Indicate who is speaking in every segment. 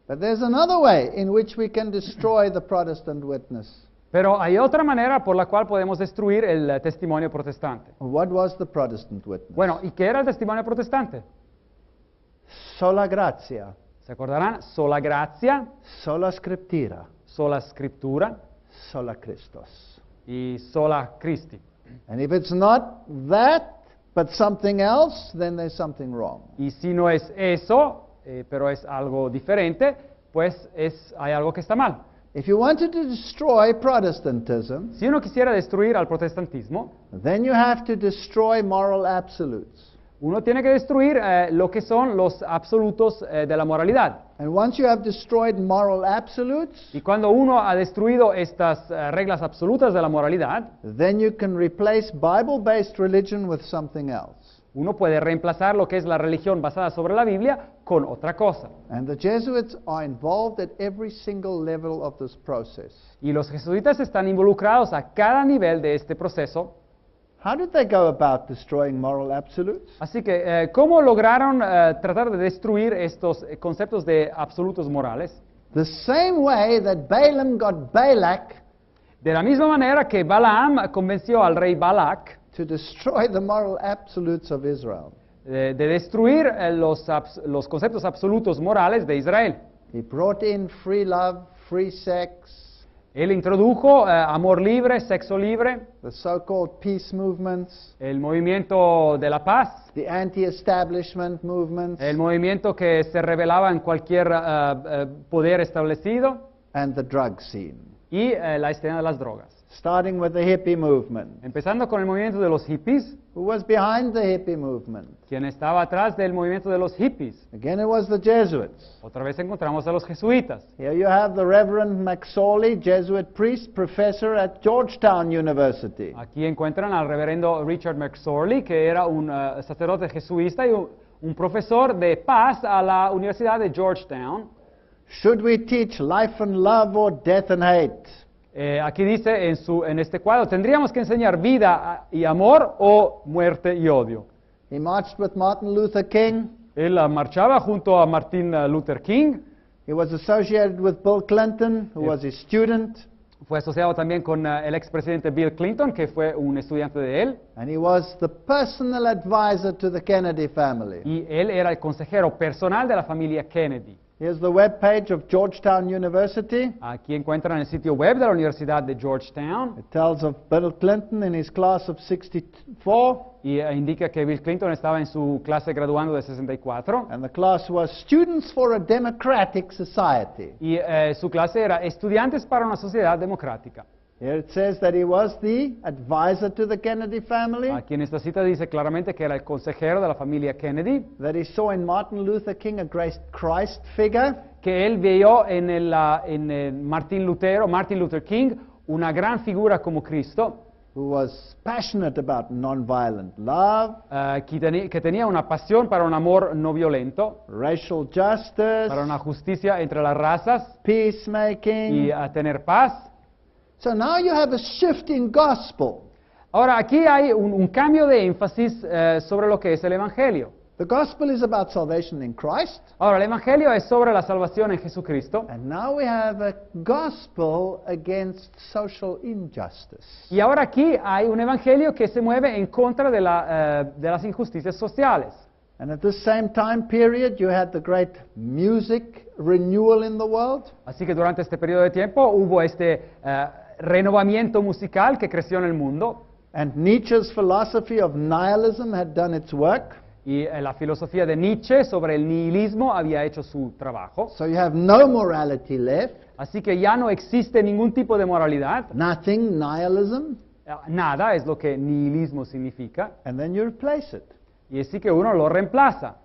Speaker 1: But there's another way in which we can destroy the Protestant witness.
Speaker 2: Pero hay otra manera por la cual podemos destruir el testimonio protestante.
Speaker 1: What was the Protestant witness?
Speaker 2: Bueno, ¿y qué era el testimonio protestante?
Speaker 1: Sola gratia,
Speaker 2: ¿Se acordarán? Sola gratia,
Speaker 1: sola scriptura,
Speaker 2: sola scriptura
Speaker 1: sola Christos.
Speaker 2: y sola Christi.
Speaker 1: And if it's not that, but something else, then there's something wrong.
Speaker 2: Y si no es eso, pero es algo diferente, pues hay algo que está mal.
Speaker 1: If you wanted to destroy Protestantism,
Speaker 2: Si uno quisiera destruir al protestantismo,
Speaker 1: then you have to destroy moral absolutes.
Speaker 2: uno tiene que destruir lo que son los absolutos de la moralidad.
Speaker 1: And once you have destroyed moral absolutes,
Speaker 2: Y cuando uno ha destruido estas reglas absolutas de la moralidad,
Speaker 1: then you can replace Bible-based religion with something else.
Speaker 2: uno puede reemplazar lo que es la religión basada sobre la Biblia con otra cosa.
Speaker 1: And the Jesuits are involved at every single level of this process.
Speaker 2: Y los jesuitas están involucrados a cada nivel de este proceso.
Speaker 1: How did they go about destroying moral absolutes?
Speaker 2: Así que, ¿cómo lograron tratar de destruir estos conceptos de absolutos morales?
Speaker 1: The same way that Balaam got Balak
Speaker 2: De la misma manera que Balaam convenció al rey Balak
Speaker 1: to destroy the moral absolutes of Israel.
Speaker 2: de destruir los conceptos absolutos morales de Israel.
Speaker 1: He brought in free love, free sex,
Speaker 2: Él introdujo amor libre, sexo libre,
Speaker 1: the so-called peace movements,
Speaker 2: el movimiento de la paz,
Speaker 1: the anti-establishment movements,
Speaker 2: el movimiento que se rebelaba en cualquier poder establecido
Speaker 1: and the drug scene,
Speaker 2: y la escena de las drogas.
Speaker 1: starting with the hippie movement.
Speaker 2: Empezando con el movimiento de los hippies,
Speaker 1: Who was behind the hippie movement?
Speaker 2: quien estaba atrás del movimiento de los hippies.
Speaker 1: Again, it was the Jesuits.
Speaker 2: Otra vez encontramos a los jesuitas.
Speaker 1: Here you have the Reverend McSorley, Jesuit priest, professor at Georgetown University.
Speaker 2: Aquí encuentran al reverendo Richard McSorley, que era un sacerdote jesuita y un profesor de paz a la Universidad de Georgetown.
Speaker 1: Should we teach life and love or death and hate?
Speaker 2: Aquí dice en este cuadro, ¿tendríamos que enseñar vida y amor o muerte y odio?
Speaker 1: He marched with Martin Luther King.
Speaker 2: Él marchaba junto a Martin Luther King,
Speaker 1: He was associated with Bill Clinton, who was his student,
Speaker 2: fue asociado también con el expresidente Bill Clinton, que fue un estudiante de él,
Speaker 1: and he was the personal advisor to the Kennedy family.
Speaker 2: y él era el consejero personal de la familia Kennedy.
Speaker 1: Here's the webpage of Georgetown University.
Speaker 2: Aquí encuentran el sitio web de la Universidad de Georgetown,
Speaker 1: It tells of Bill Clinton in his class of 64,
Speaker 2: y indica que Bill Clinton estaba en su clase graduando de 64,
Speaker 1: and the class was Students for a Democratic Society.
Speaker 2: y su clase era Estudiantes para una Sociedad Democrática.
Speaker 1: Here it says that he was the advisor to the Kennedy family,
Speaker 2: Aquí en esta cita dice claramente que era el consejero de la familia Kennedy,
Speaker 1: that he saw in Martin Luther King a great Christ figure,
Speaker 2: que él vio en Martin Luther King una gran figura como Cristo,
Speaker 1: who was passionate about nonviolent love,
Speaker 2: que tenía una pasión para un amor no violento,
Speaker 1: racial justice,
Speaker 2: para una justicia entre las razas
Speaker 1: peacemaking.
Speaker 2: y a tener paz.
Speaker 1: So now you have a shift in gospel.
Speaker 2: Ahora, aquí hay un cambio de énfasis sobre lo que es el Evangelio.
Speaker 1: The gospel is about salvation in Christ,
Speaker 2: Ahora, el Evangelio es sobre la salvación en Jesucristo.
Speaker 1: and now we have a gospel against social injustice.
Speaker 2: Y ahora aquí hay un Evangelio que se mueve en contra de las injusticias sociales.
Speaker 1: And at this same time period, you had the great music renewal in the world.
Speaker 2: Así que durante este periodo de tiempo hubo este renovamiento musical que creció en el mundo,
Speaker 1: And Nietzsche's philosophy of nihilism had done its work.
Speaker 2: y la filosofía de Nietzsche sobre el nihilismo había hecho su trabajo.
Speaker 1: So you have no morality left,
Speaker 2: Así que ya no existe ningún tipo de moralidad,
Speaker 1: nothing, nihilism,
Speaker 2: nada es lo que nihilismo significa,
Speaker 1: and then you replace it.
Speaker 2: y así que uno lo reemplaza.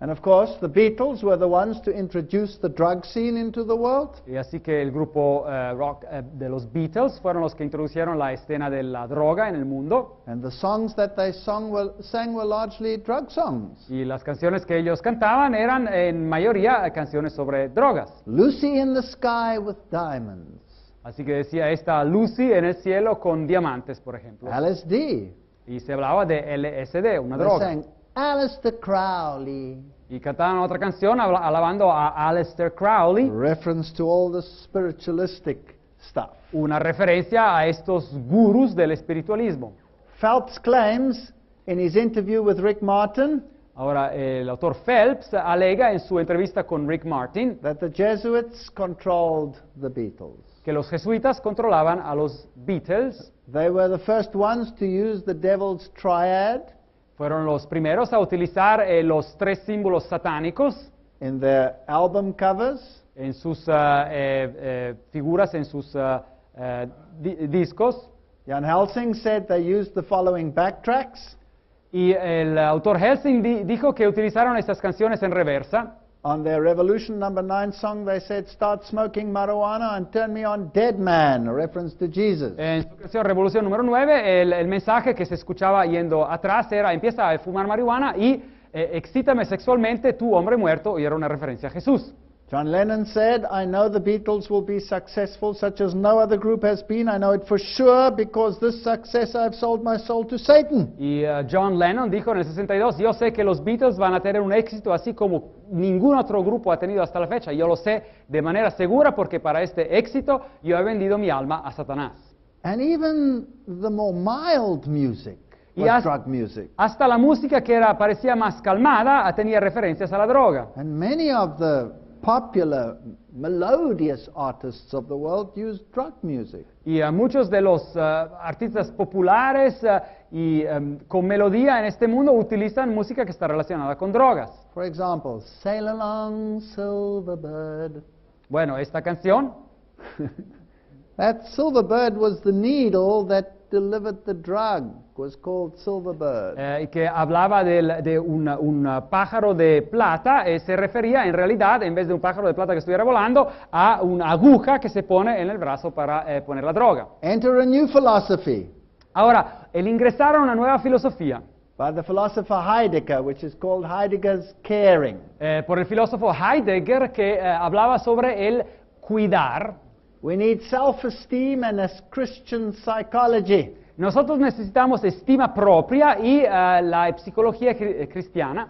Speaker 1: And of course, the Beatles were the ones to introduce the drug scene into the world.
Speaker 2: Y así que el grupo rock de los Beatles fueron los que introdujeron la escena de la droga en el mundo,
Speaker 1: And the songs that they sang were largely drug songs.
Speaker 2: y las canciones que ellos cantaban eran en mayoría canciones sobre drogas.
Speaker 1: Lucy in the Sky with Diamonds,
Speaker 2: Así que decía esta Lucy en el cielo con diamantes, por ejemplo.
Speaker 1: LSD.
Speaker 2: Y se hablaba de LSD, una
Speaker 1: They
Speaker 2: droga.
Speaker 1: sang Aleister Crowley.
Speaker 2: Y cantaban otra canción alabando a Aleister Crowley,
Speaker 1: Reference to all the spiritualistic stuff.
Speaker 2: una referencia a estos gurús del espiritualismo.
Speaker 1: Phelps claims in his interview with Rick Martin
Speaker 2: Ahora, el autor Phelps alega en su entrevista con Rick Martin
Speaker 1: that the Jesuits controlled the Beatles.
Speaker 2: que los jesuitas controlaban a los Beatles,
Speaker 1: They were the first ones to use the devil's triad
Speaker 2: fueron los primeros a utilizar los tres símbolos satánicos
Speaker 1: in their album covers.
Speaker 2: en sus figuras, en sus discos.
Speaker 1: Jan Helsing said they used the following backtracks.
Speaker 2: Y el autor Helsing dijo que utilizaron estas canciones en reversa.
Speaker 1: On their Revolution No. 9 song, they said, "Start smoking marijuana and turn me on, dead man," a reference to Jesus.
Speaker 2: En su canción Revolución número 9, el mensaje que se escuchaba yendo atrás era: empieza a fumar marihuana y excítame sexualmente, tú hombre muerto, y era una referencia a Jesús.
Speaker 1: John Lennon said, "I know the Beatles will be successful such as no other group has been. I know it for sure because this success I've sold my soul to Satan."
Speaker 2: Y John Lennon dijo en el 62, yo sé que los Beatles van a tener un éxito así como ningún otro grupo ha tenido hasta la fecha. Yo lo sé de manera segura porque para este éxito yo he vendido mi alma a Satanás.
Speaker 1: And even the more mild music
Speaker 2: Y
Speaker 1: was drug music.
Speaker 2: hasta la música que parecía más calmada tenía referencias a la droga.
Speaker 1: And many of the popular, melodious artists of the world used drug music.
Speaker 2: Y muchos de los artistas populares con melodía en este mundo utilizan música que está relacionada con drogas.
Speaker 1: For example, "Sail Along, Silver Bird."
Speaker 2: Bueno, esta canción,
Speaker 1: That silver bird was the needle that delivered the drug, was called Silver Bird.
Speaker 2: y que hablaba de un pájaro de plata, se refería en realidad, en vez de un pájaro de plata que estuviera volando, a una aguja que se pone en el brazo para poner la droga.
Speaker 1: Enter a new philosophy
Speaker 2: Ahora, el ingresar a una nueva filosofía
Speaker 1: by the philosopher Heidegger, which is called Heidegger's caring.
Speaker 2: por el filósofo Heidegger, que hablaba sobre el cuidar.
Speaker 1: We need self-esteem and a Christian psychology.
Speaker 2: Nosotros necesitamos estima propia y la psicología cristiana.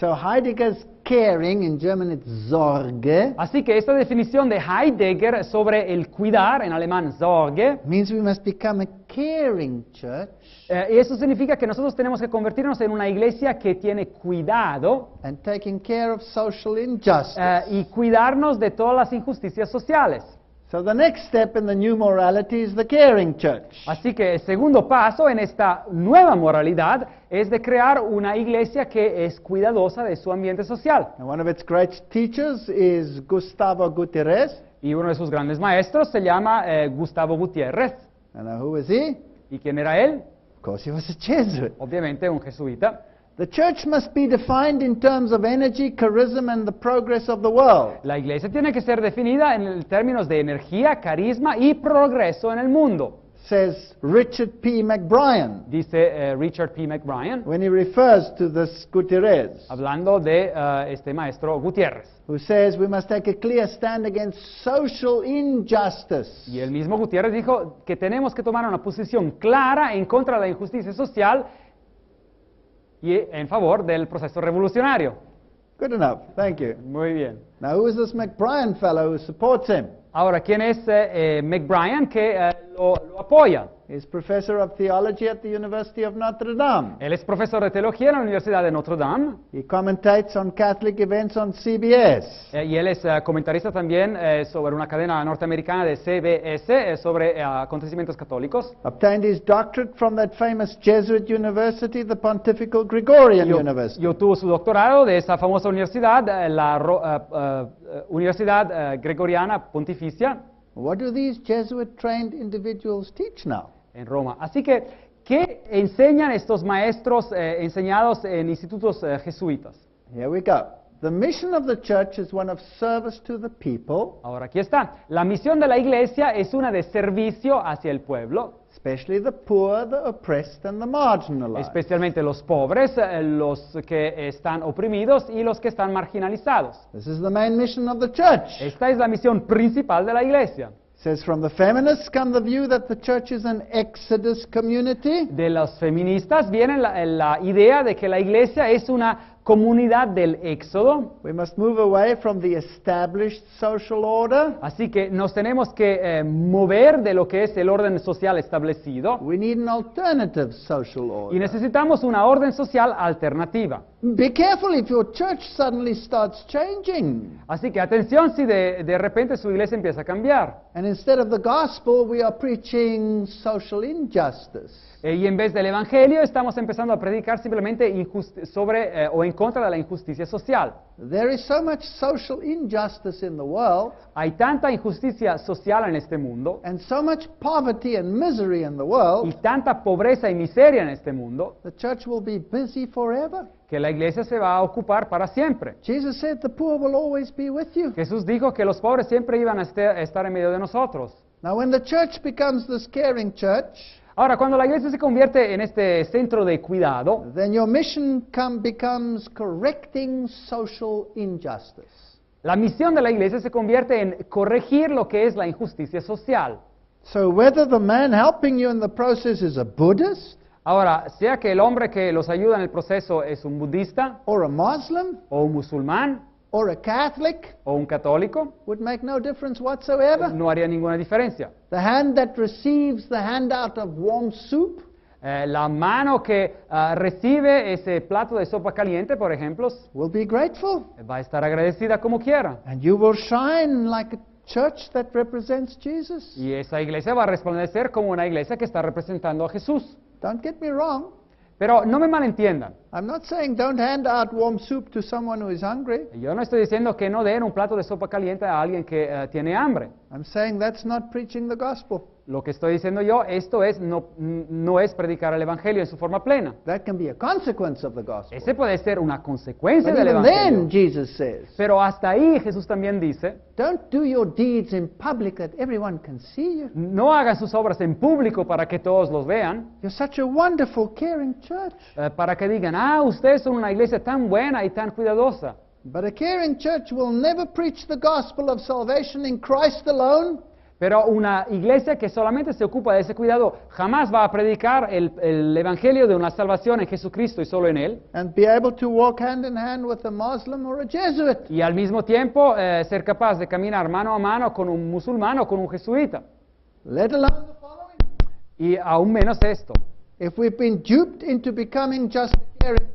Speaker 1: So Heidegger's caring, in German it's Sorge,
Speaker 2: Así que esta definición de Heidegger sobre el cuidar, en alemán Sorge,
Speaker 1: means we must become a caring church
Speaker 2: y eso significa que nosotros tenemos que convertirnos en una iglesia que tiene cuidado
Speaker 1: and taking care of social injustice.
Speaker 2: y cuidarnos de todas las injusticias sociales.
Speaker 1: So the next step in the new morality is the caring church.
Speaker 2: Así que el segundo paso en esta nueva moralidad es de crear una iglesia que es cuidadosa de su ambiente social.
Speaker 1: And one of its great teachers is Gustavo Gutierrez.
Speaker 2: Y uno de sus grandes maestros se llama Gustavo Gutiérrez.
Speaker 1: And who was he?
Speaker 2: ¿Y quién era él?
Speaker 1: Of course, he was a Jesuit.
Speaker 2: Obviamente un jesuita.
Speaker 1: The church must be defined in terms of energy, charisma, and the progress of the world.
Speaker 2: La iglesia tiene que ser definida en términos de energía, carisma y progreso en el mundo,
Speaker 1: Says Richard P. McBrien
Speaker 2: dice Richard P. McBrien,
Speaker 1: when he refers to this Gutierrez,
Speaker 2: hablando de este maestro Gutiérrez.
Speaker 1: who says we must take a clear stand against social injustice.
Speaker 2: Y el mismo Gutiérrez dijo que tenemos que tomar una posición clara en contra de la injusticia social y en favor del proceso revolucionario.
Speaker 1: Good enough. Thank you.
Speaker 2: Muy bien.
Speaker 1: Now, who is this McBrien fellow who supports him?
Speaker 2: Ahora, ¿quién es McBrien que lo apoya?
Speaker 1: He's professor of theology at the University of Notre Dame.
Speaker 2: Él es profesor de teología en la Universidad de Notre Dame
Speaker 1: He commentates on Catholic events on CBS.
Speaker 2: y él es comentarista también sobre una cadena norteamericana de CBS sobre acontecimientos católicos.
Speaker 1: Obtained his doctorate from that famous Jesuit university, the Pontifical Gregorian University.
Speaker 2: Y obtuvo su doctorado de esa famosa universidad, Universidad Gregoriana Pontificia
Speaker 1: What do these Jesuit-trained individuals teach now?
Speaker 2: en Roma. Así que, ¿qué enseñan estos maestros enseñados en institutos jesuitas?
Speaker 1: Here we go. The mission of the church is one of service to the people,
Speaker 2: Ahora, aquí está. La misión de la iglesia es una de servicio hacia el pueblo,
Speaker 1: especially the poor, the oppressed, and the marginalized.
Speaker 2: especialmente los pobres, los que están oprimidos y los que están marginalizados.
Speaker 1: This is the main mission of the church.
Speaker 2: Esta es la misión principal de la iglesia.
Speaker 1: Says from the feminists come the view that the church is an Exodus community.
Speaker 2: De los feministas viene la idea de que la iglesia es una comunidad del éxodo.
Speaker 1: We must move away from the established social order.
Speaker 2: Así que nos tenemos que mover de lo que es el orden social establecido
Speaker 1: We need an alternative social
Speaker 2: y
Speaker 1: order.
Speaker 2: necesitamos una orden social alternativa.
Speaker 1: Be careful if your church suddenly starts changing.
Speaker 2: Así que atención si de repente su iglesia empieza a cambiar.
Speaker 1: And instead of the gospel, we are preaching social injustice.
Speaker 2: Y en vez del evangelio estamos empezando a predicar simplemente sobre o en contra de la injusticia social.
Speaker 1: There is so much social injustice in the world,
Speaker 2: Hay tanta injusticia social en este mundo
Speaker 1: and so much poverty and misery in the
Speaker 2: y
Speaker 1: world,
Speaker 2: tanta pobreza y miseria en este mundo
Speaker 1: the church will be busy forever.
Speaker 2: que la iglesia se va a ocupar para siempre.
Speaker 1: Jesus said the poor will always be with you.
Speaker 2: Jesús dijo que los pobres siempre iban a estar en medio de nosotros.
Speaker 1: Now, when the church becomes this caring church,
Speaker 2: Ahora, cuando la iglesia se convierte en este centro de cuidado,
Speaker 1: then your mission becomes correcting social injustice.
Speaker 2: la misión de la iglesia se convierte en corregir lo que es la injusticia social.
Speaker 1: So whether the man helping you in the process is a Buddhist
Speaker 2: Ahora, sea que el hombre que los ayuda en el proceso es un budista,
Speaker 1: or a Muslim
Speaker 2: o un musulmán,
Speaker 1: or a Catholic
Speaker 2: o un católico,
Speaker 1: would make no difference whatsoever.
Speaker 2: no haría ninguna diferencia.
Speaker 1: The hand that receives the handout of warm soup
Speaker 2: La mano que recibe ese plato de sopa caliente, por ejemplo,
Speaker 1: will be grateful,
Speaker 2: va a estar agradecida como quiera.
Speaker 1: and you will shine like a church that represents Jesus.
Speaker 2: Y esa iglesia va a resplandecer como una iglesia que está representando a Jesús.
Speaker 1: Don't get me wrong.
Speaker 2: Pero no me malentiendan.
Speaker 1: I'm not saying don't hand out warm soup to someone who is hungry.
Speaker 2: Yo no estoy diciendo que no den un plato de sopa caliente a alguien que tiene hambre.
Speaker 1: I'm saying that's not preaching the gospel.
Speaker 2: Lo que estoy diciendo yo, esto es no es predicar el evangelio en su forma plena.
Speaker 1: That can be a consequence of the gospel.
Speaker 2: Ese puede ser una consecuencia
Speaker 1: But
Speaker 2: del
Speaker 1: even
Speaker 2: evangelio.
Speaker 1: then, Jesus says,
Speaker 2: Pero hasta ahí Jesús también dice,
Speaker 1: don't do your deeds in public that everyone can see you.
Speaker 2: no hagan sus obras en público para que todos los vean,
Speaker 1: You're such a wonderful, caring church.
Speaker 2: para que digan, ustedes son una iglesia tan buena y tan cuidadosa.
Speaker 1: But a caring church will never preach the gospel of salvation in Christ alone.
Speaker 2: Pero una iglesia que solamente se ocupa de ese cuidado jamás va a predicar el evangelio de una salvación en Jesucristo y solo en Él.
Speaker 1: And be able to walk hand in hand with a Muslim or a Jesuit.
Speaker 2: Y al mismo tiempo ser capaz de caminar mano a mano con un musulmán o con un jesuita.
Speaker 1: Let alone the following.
Speaker 2: Y aún menos esto.
Speaker 1: If we've been duped into becoming just a caring church,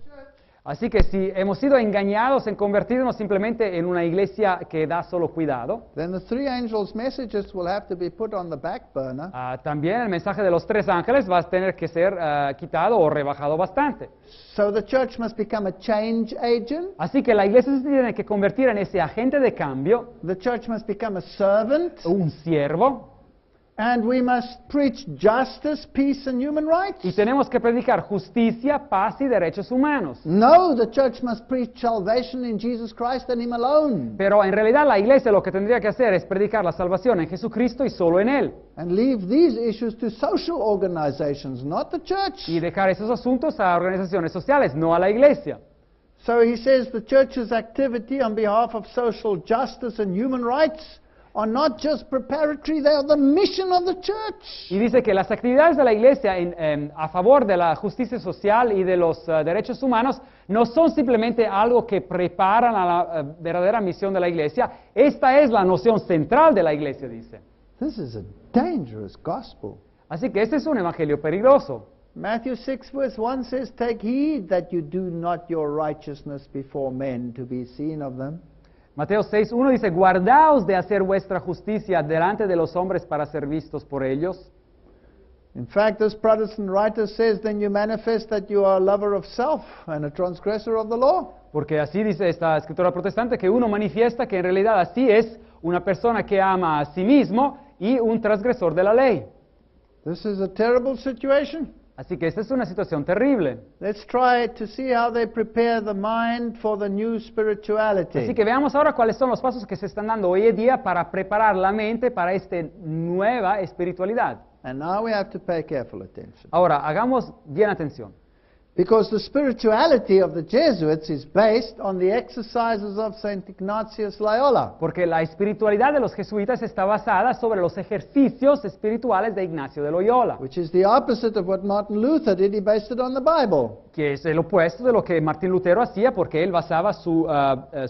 Speaker 2: Así que si hemos sido engañados en convertirnos simplemente en una iglesia que da solo cuidado,
Speaker 1: then the three angels' messages will have to be put on the back burner.
Speaker 2: también el mensaje de los tres ángeles va a tener que ser quitado o rebajado bastante.
Speaker 1: So the church must become a change agent.
Speaker 2: Así que la iglesia se tiene que convertir en ese agente de cambio,
Speaker 1: The church must become a servant.
Speaker 2: un siervo,
Speaker 1: And we must preach justice, peace, and human rights.
Speaker 2: y tenemos que predicar justicia, paz y derechos humanos.
Speaker 1: No, the church must preach salvation in Jesus Christ and Him alone.
Speaker 2: Pero en realidad la iglesia lo que tendría que hacer es predicar la salvación en Jesucristo y solo en Él.
Speaker 1: And leave these issues to social organizations, not the church.
Speaker 2: Y dejar esos asuntos a organizaciones sociales, no a la iglesia.
Speaker 1: So he says the church's activity on behalf of social justice and human rights are not just preparatory, they are the mission of the church.
Speaker 2: Y dice que las actividades de la iglesia a favor de la justicia social y de los derechos humanos no son simplemente algo que preparan a la verdadera misión de la iglesia. Esta es la noción central de la iglesia, dice.
Speaker 1: This is a dangerous gospel.
Speaker 2: Así que este es un evangelio peligroso.
Speaker 1: Matthew 6 verse 1 says, "Take heed that you do not your righteousness before men to be seen of them."
Speaker 2: Mateo 6:1 dice, guardaos de hacer vuestra justicia delante de los hombres para ser vistos por ellos.
Speaker 1: In fact, this Protestant writer says, then you manifest that you are a lover of self and a transgressor of the law.
Speaker 2: Porque así dice esta escritura protestante, que uno manifiesta que en realidad así es una persona que ama a sí mismo y un transgresor de la ley.
Speaker 1: This is a terrible situation.
Speaker 2: Así que esta es una situación terrible.
Speaker 1: Let's try to see how they prepare the mind for the new spirituality.
Speaker 2: Así que veamos ahora cuáles son los pasos que se están dando hoy en día para preparar la mente para esta nueva espiritualidad.
Speaker 1: And now we have to pay careful attention.
Speaker 2: Ahora, hagamos bien atención.
Speaker 1: Because the spirituality of the Jesuits is based on the exercises of St. Ignatius Loyola.
Speaker 2: Porque la espiritualidad de los jesuitas está basada sobre los ejercicios espirituales de Ignacio de Loyola,
Speaker 1: Which is the opposite of what Martin Luther did. He based it on the Bible.
Speaker 2: que es el opuesto de lo que Martín Lutero hacía, porque él basaba su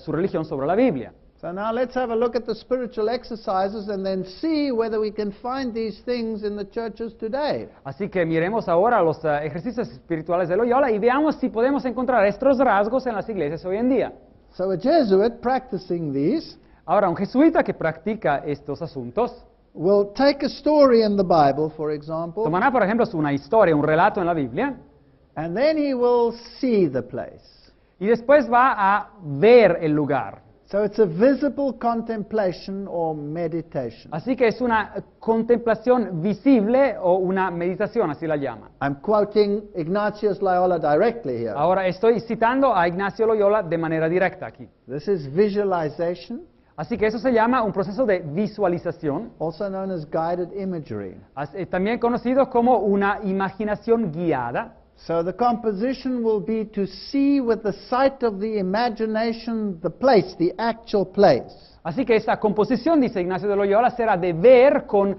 Speaker 2: religión sobre la Biblia.
Speaker 1: So now let's have a look at the spiritual exercises and then see whether we can find these things in the churches today.
Speaker 2: Así que miremos ahora los ejercicios espirituales de Loyola y veamos si podemos encontrar estos rasgos en las iglesias hoy en día.
Speaker 1: So a Jesuit practicing these
Speaker 2: Ahora, un jesuita que practica estos asuntos
Speaker 1: will take a story in the Bible, for example,
Speaker 2: tomará, por ejemplo, una historia, un relato en la Biblia,
Speaker 1: and then he will see the place.
Speaker 2: y después va a ver el lugar.
Speaker 1: So it's a visible contemplation or meditation.
Speaker 2: Así que es una contemplación visible o una meditación, así la llama.
Speaker 1: I'm quoting Ignatius Loyola directly here.
Speaker 2: Ahora estoy citando a Ignacio Loyola de manera directa aquí.
Speaker 1: This is visualization,
Speaker 2: Así que eso se llama un proceso de visualización,
Speaker 1: also known as guided imagery.
Speaker 2: también conocido como una imaginación guiada.
Speaker 1: So the composition will be to see with the sight of the imagination the place, the actual place.
Speaker 2: Así que esa composición, dice Ignacio de Loyola, será de ver con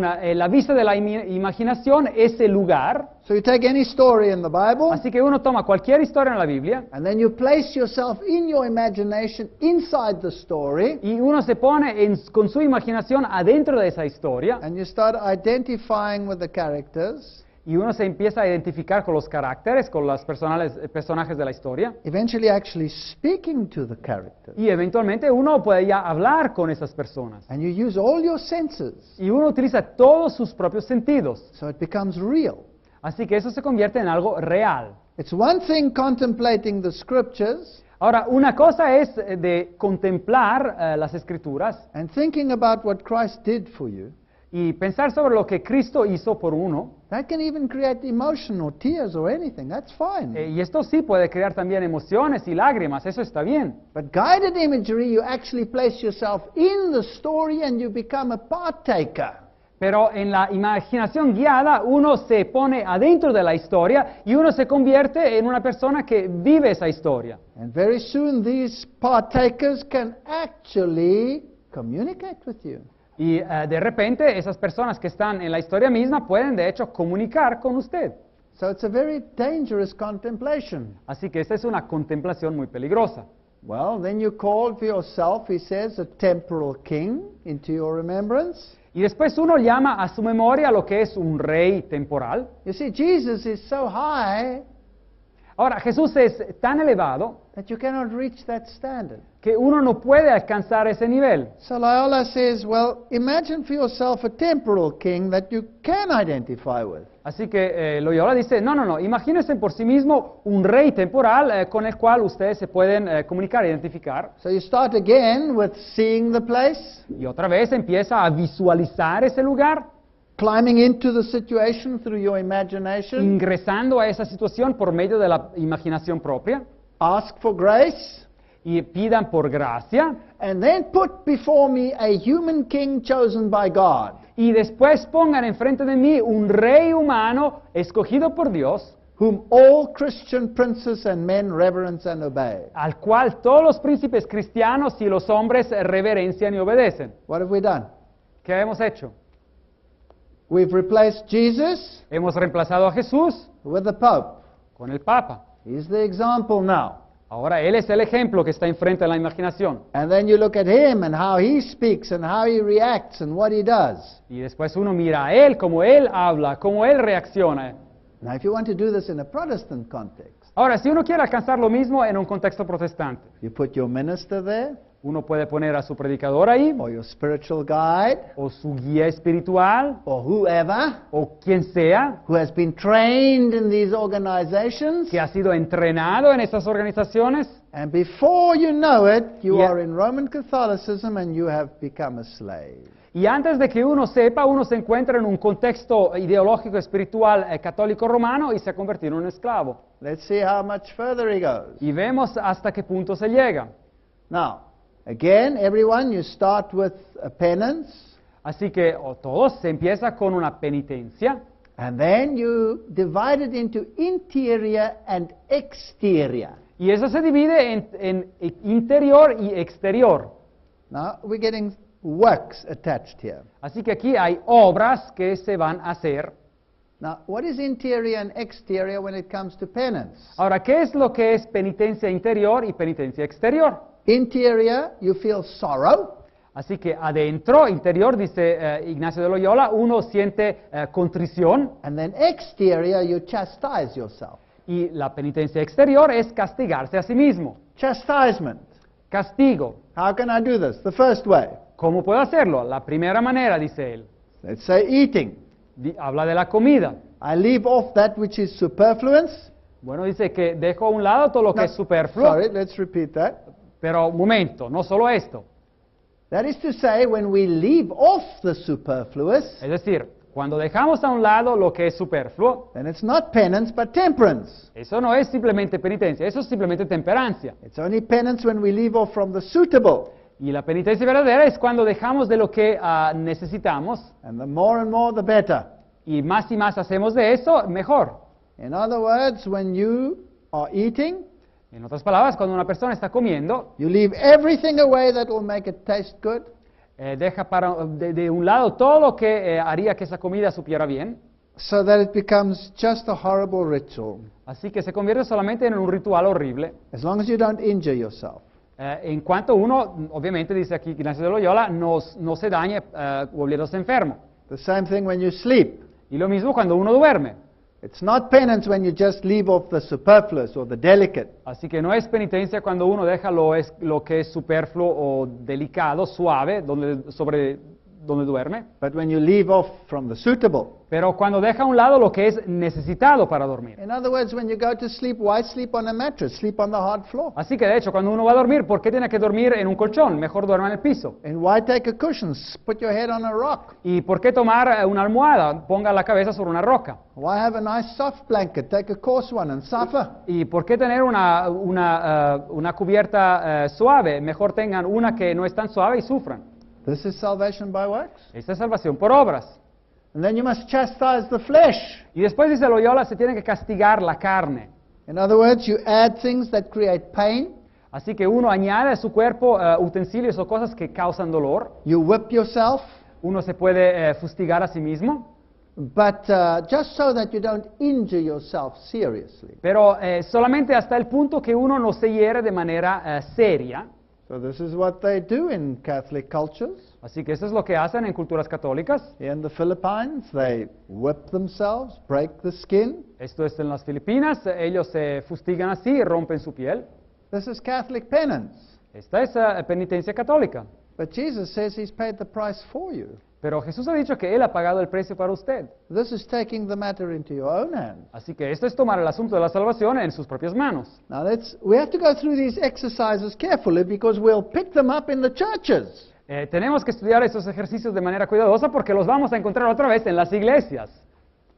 Speaker 2: la vista de la imaginación ese lugar.
Speaker 1: So you take any story in the Bible,
Speaker 2: Así que uno toma cualquier historia en la Biblia
Speaker 1: and then you place yourself in your imagination inside the story,
Speaker 2: y uno se pone con su imaginación adentro de esa historia
Speaker 1: and you start identifying with the characters.
Speaker 2: y uno se empieza a identificar con los caracteres, con los personajes de la historia
Speaker 1: Eventually actually speaking to the characters.
Speaker 2: y eventualmente uno puede ya hablar con esas personas.
Speaker 1: And you use all your senses,
Speaker 2: Y uno utiliza todos sus propios sentidos.
Speaker 1: so it becomes real.
Speaker 2: Así que eso se convierte en algo real.
Speaker 1: It's one thing contemplating the scriptures
Speaker 2: Ahora, una cosa es de contemplar las escrituras
Speaker 1: and thinking about what Christ did for you.
Speaker 2: y pensar sobre lo que Cristo hizo por uno.
Speaker 1: That can even create emotion or tears or anything. That's fine.
Speaker 2: Y esto sí puede crear también emociones y lágrimas, eso está bien.
Speaker 1: But guided imagery, you actually place yourself in the story and you become a partaker.
Speaker 2: Pero en la imaginación guiada uno se pone adentro de la historia y uno se convierte en una persona que vive esa historia.
Speaker 1: And very soon these partakers can actually communicate with you.
Speaker 2: Y de repente esas personas que están en la historia misma pueden de hecho comunicar con usted.
Speaker 1: So it's a very dangerous contemplation.
Speaker 2: Así que esta es una contemplación muy peligrosa.
Speaker 1: Well, then you called for yourself, he says, a temporal king into your remembrance.
Speaker 2: Y después uno llama a su memoria lo que es un rey temporal.
Speaker 1: You see, Jesus is so high
Speaker 2: Ahora, Jesús es tan elevado
Speaker 1: that you cannot reach that standard.
Speaker 2: que uno no puede alcanzar ese nivel.
Speaker 1: So Loyola says, well, imagine for yourself a temporal king that you can identify with.
Speaker 2: Así que Loyola dice, no, imagínense por sí mismo un rey temporal con el cual ustedes se pueden comunicar, identificar.
Speaker 1: So you start again with seeing the place,
Speaker 2: Y otra vez empieza a visualizar ese lugar,
Speaker 1: climbing into the situation through your imagination,
Speaker 2: ingresando a esa situación por medio de la imaginación propia,
Speaker 1: ask for grace,
Speaker 2: y pidan por gracia,
Speaker 1: and then put before me a human king chosen by God.
Speaker 2: y después pongan enfrente de mí un rey humano escogido por Dios,
Speaker 1: Whom all Christian princes and men reverence and obey.
Speaker 2: al cual todos los príncipes cristianos y los hombres reverencian y obedecen.
Speaker 1: What have we done?
Speaker 2: ¿Qué hemos hecho?
Speaker 1: We've replaced Jesus
Speaker 2: Hemos reemplazado a Jesús
Speaker 1: with the Pope.
Speaker 2: con el Papa.
Speaker 1: He's the example now.
Speaker 2: Ahora Él es el ejemplo que está enfrente de la imaginación.
Speaker 1: And then you look at him and how he speaks and how he reacts and what he does.
Speaker 2: Y después uno mira a Él, cómo Él habla, cómo Él reacciona.
Speaker 1: Now, if you want to do this in a Protestant context,
Speaker 2: Ahora, si uno quiere alcanzar lo mismo en un contexto protestante,
Speaker 1: you put your minister there,
Speaker 2: uno puede poner a su predicador ahí,
Speaker 1: or your spiritual guide,
Speaker 2: o su guía espiritual,
Speaker 1: or whoever
Speaker 2: o quien sea,
Speaker 1: who has been trained in these organizations,
Speaker 2: que ha sido entrenado en estas organizaciones,
Speaker 1: and before you know it, you
Speaker 2: Yeah.
Speaker 1: are in Roman Catholicism and you have become a slave.
Speaker 2: y antes de que uno sepa, uno se encuentra en un contexto ideológico espiritual católico romano y se ha convertido en un esclavo.
Speaker 1: Let's see how much further he goes.
Speaker 2: Y vemos hasta qué punto se llega.
Speaker 1: Now, again, everyone, you start with a penance,
Speaker 2: Así que todos se empieza con una penitencia,
Speaker 1: And then you divide it into interior and exterior.
Speaker 2: Y eso se divide en interior y exterior.
Speaker 1: Now, we're getting works attached here.
Speaker 2: Así que aquí hay obras que se van a hacer.
Speaker 1: Now, what is interior and exterior when it comes to penance?
Speaker 2: Ahora, ¿qué es lo que es penitencia interior y penitencia exterior?
Speaker 1: Interior, you feel sorrow.
Speaker 2: Así que adentro, interior, dice Ignacio de Loyola, uno siente contrición,
Speaker 1: And then exterior, you chastise yourself.
Speaker 2: y la penitencia exterior es castigarse a sí mismo.
Speaker 1: Chastisement.
Speaker 2: Castigo.
Speaker 1: How can I do this? The first way.
Speaker 2: ¿Cómo puedo hacerlo? La primera manera, dice él.
Speaker 1: Let's say eating.
Speaker 2: Habla de la comida.
Speaker 1: I leave off that which is superfluous.
Speaker 2: Bueno, dice que dejo a un lado todo lo que
Speaker 1: No,
Speaker 2: es superfluo.
Speaker 1: Sorry, let's repeat that.
Speaker 2: Pero un momento, no solo esto.
Speaker 1: That is to say, when we leave off the superfluous,
Speaker 2: Es decir, cuando dejamos a un lado lo que es superfluo,
Speaker 1: then it's not penance but temperance.
Speaker 2: eso no es simplemente penitencia, eso es simplemente temperancia.
Speaker 1: It's only penance when we leave off from the suitable.
Speaker 2: Y la penitencia verdadera es cuando dejamos de lo que necesitamos,
Speaker 1: And the more, the better.
Speaker 2: y más hacemos de eso, mejor.
Speaker 1: In other words, when you are eating,
Speaker 2: En otras palabras, cuando una persona está comiendo,
Speaker 1: you leave everything away that will make it taste good.
Speaker 2: deja de un lado todo lo que haría que esa comida supiera bien,
Speaker 1: So that it becomes just a horrible ritual.
Speaker 2: así que se convierte solamente en un ritual horrible.
Speaker 1: As long as you don't injure yourself.
Speaker 2: En cuanto uno, obviamente dice aquí Ignacio de Loyola, no se dañe volviéndose enfermo.
Speaker 1: The same thing when you sleep.
Speaker 2: Y lo mismo cuando uno duerme.
Speaker 1: It's not penance when you just leave off the superfluous or the delicate.
Speaker 2: Así que no es penitencia cuando uno deja lo que es superfluo o delicado, suave, sobre donde duerme.
Speaker 1: But when you leave off from the suitable.
Speaker 2: Pero cuando deja a un lado lo que es necesitado para dormir.
Speaker 1: In other words, when you go to sleep, why sleep on a mattress? Sleep on the hard floor.
Speaker 2: Así que de hecho, cuando uno va a dormir, ¿por qué tiene que dormir en un colchón? Mejor duerma en el piso.
Speaker 1: And why take a cushion? Put your head on a rock.
Speaker 2: ¿Y por qué tomar una almohada? Ponga la cabeza sobre una roca.
Speaker 1: Why have a nice soft blanket? Take a coarse one and suffer.
Speaker 2: ¿Y por qué tener una cubierta suave? Mejor tengan una que no es tan suave y sufran.
Speaker 1: This is salvation by works.
Speaker 2: Esta es salvación por obras.
Speaker 1: And then you must chastise the flesh.
Speaker 2: Y después dice Loyola, se tiene que castigar la carne.
Speaker 1: In other words, you add things that create pain.
Speaker 2: Así que uno añade a su cuerpo utensilios o cosas que causan dolor.
Speaker 1: You whip yourself.
Speaker 2: Uno se puede fustigar a sí mismo.
Speaker 1: But just so that you don't injure yourself seriously.
Speaker 2: Pero solamente hasta el punto que uno no se hiere de manera seria.
Speaker 1: So this is what they do in Catholic cultures.
Speaker 2: Así que eso es lo que hacen en culturas católicas.
Speaker 1: Here in the Philippines, they whip themselves, break the skin.
Speaker 2: Esto es en las Filipinas. Ellos se fustigan así y rompen su piel.
Speaker 1: This is Catholic penance.
Speaker 2: Esta es penitencia católica.
Speaker 1: But Jesus says he's paid the price for you.
Speaker 2: Pero Jesús ha dicho que Él ha pagado el precio para usted.
Speaker 1: This is taking the matter into your own hands.
Speaker 2: Así que esto es tomar el asunto de la salvación en sus propias manos.
Speaker 1: Now we have to go through these exercises carefully because we'll pick them up in the churches.
Speaker 2: Tenemos que estudiar estos ejercicios de manera cuidadosa porque los vamos a encontrar otra vez en las iglesias.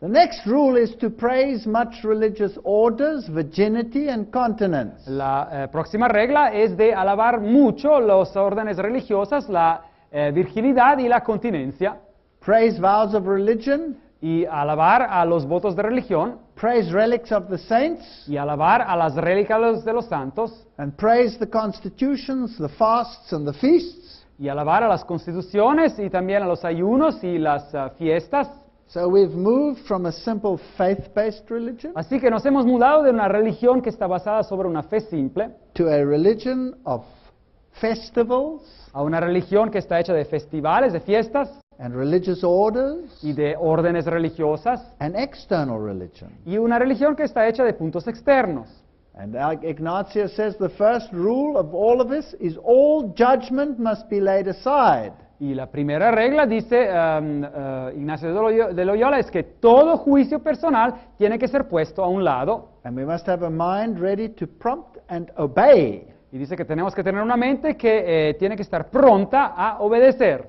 Speaker 1: The next rule is to praise much religious orders, virginity and continence.
Speaker 2: La próxima regla es de alabar mucho las órdenes religiosas, la virginidad y la continencia,
Speaker 1: Praise vows of religion,
Speaker 2: y alabar a los votos de religión,
Speaker 1: praise relics of the saints,
Speaker 2: y alabar a las reliquias de los santos,
Speaker 1: and praise the constitutions, the fasts and the feasts.
Speaker 2: y alabar a las constituciones y también a los ayunos y las fiestas.
Speaker 1: So we've moved from a simple faith-based religion
Speaker 2: Así que nos hemos mudado de una religión que está basada sobre una fe simple
Speaker 1: to a religion of festivals
Speaker 2: a una religión que está hecha de festivales, de fiestas
Speaker 1: and religious orders
Speaker 2: y de órdenes religiosas,
Speaker 1: and external religion.
Speaker 2: y una religión que está hecha de puntos externos.
Speaker 1: And Ignatius says the first rule of all of this is all judgment must be laid aside.
Speaker 2: Y la primera regla, dice Ignacio de Loyola, es que todo juicio personal tiene que ser puesto a un lado.
Speaker 1: And we must have a mind ready to prompt and obey.
Speaker 2: Y dice que tenemos que tener una mente que tiene que estar pronta a obedecer.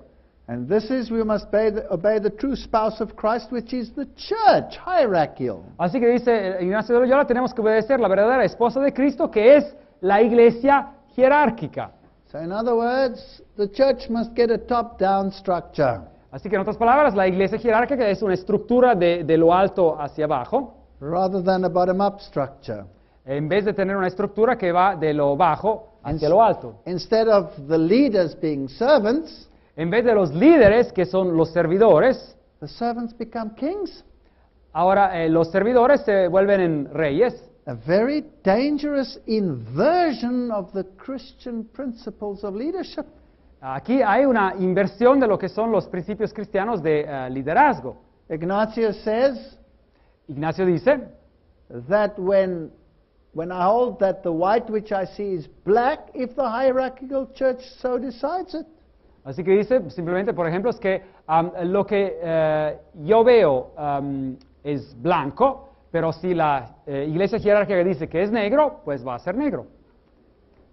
Speaker 1: And this is, we must obey the true spouse of Christ, which is the church, hierarchical.
Speaker 2: Así que dice Ignacio de Loyola, tenemos que obedecer la verdadera esposa de Cristo, que es la iglesia jerárquica.
Speaker 1: So in other words, the church must get a top-down structure.
Speaker 2: Así que en otras palabras, la iglesia jerárquica es una estructura de lo alto hacia abajo,
Speaker 1: rather than a bottom-up structure.
Speaker 2: en vez de tener una estructura que va de lo bajo hacia lo alto.
Speaker 1: Instead of the leaders being servants,
Speaker 2: En vez de los líderes, que son los servidores,
Speaker 1: the servants become kings.
Speaker 2: ahora los servidores se vuelven en reyes.
Speaker 1: A very dangerous inversion of the Christian principles of leadership.
Speaker 2: Aquí hay una inversión de lo que son los principios cristianos de liderazgo.
Speaker 1: Ignatius says
Speaker 2: Ignacio dice
Speaker 1: that when I hold that the white which I see is black, if the hierarchical church so decides it.
Speaker 2: Así que dice, simplemente, por ejemplo, es que lo que yo veo es blanco, pero si la iglesia jerárquica dice que es negro, pues va a ser negro.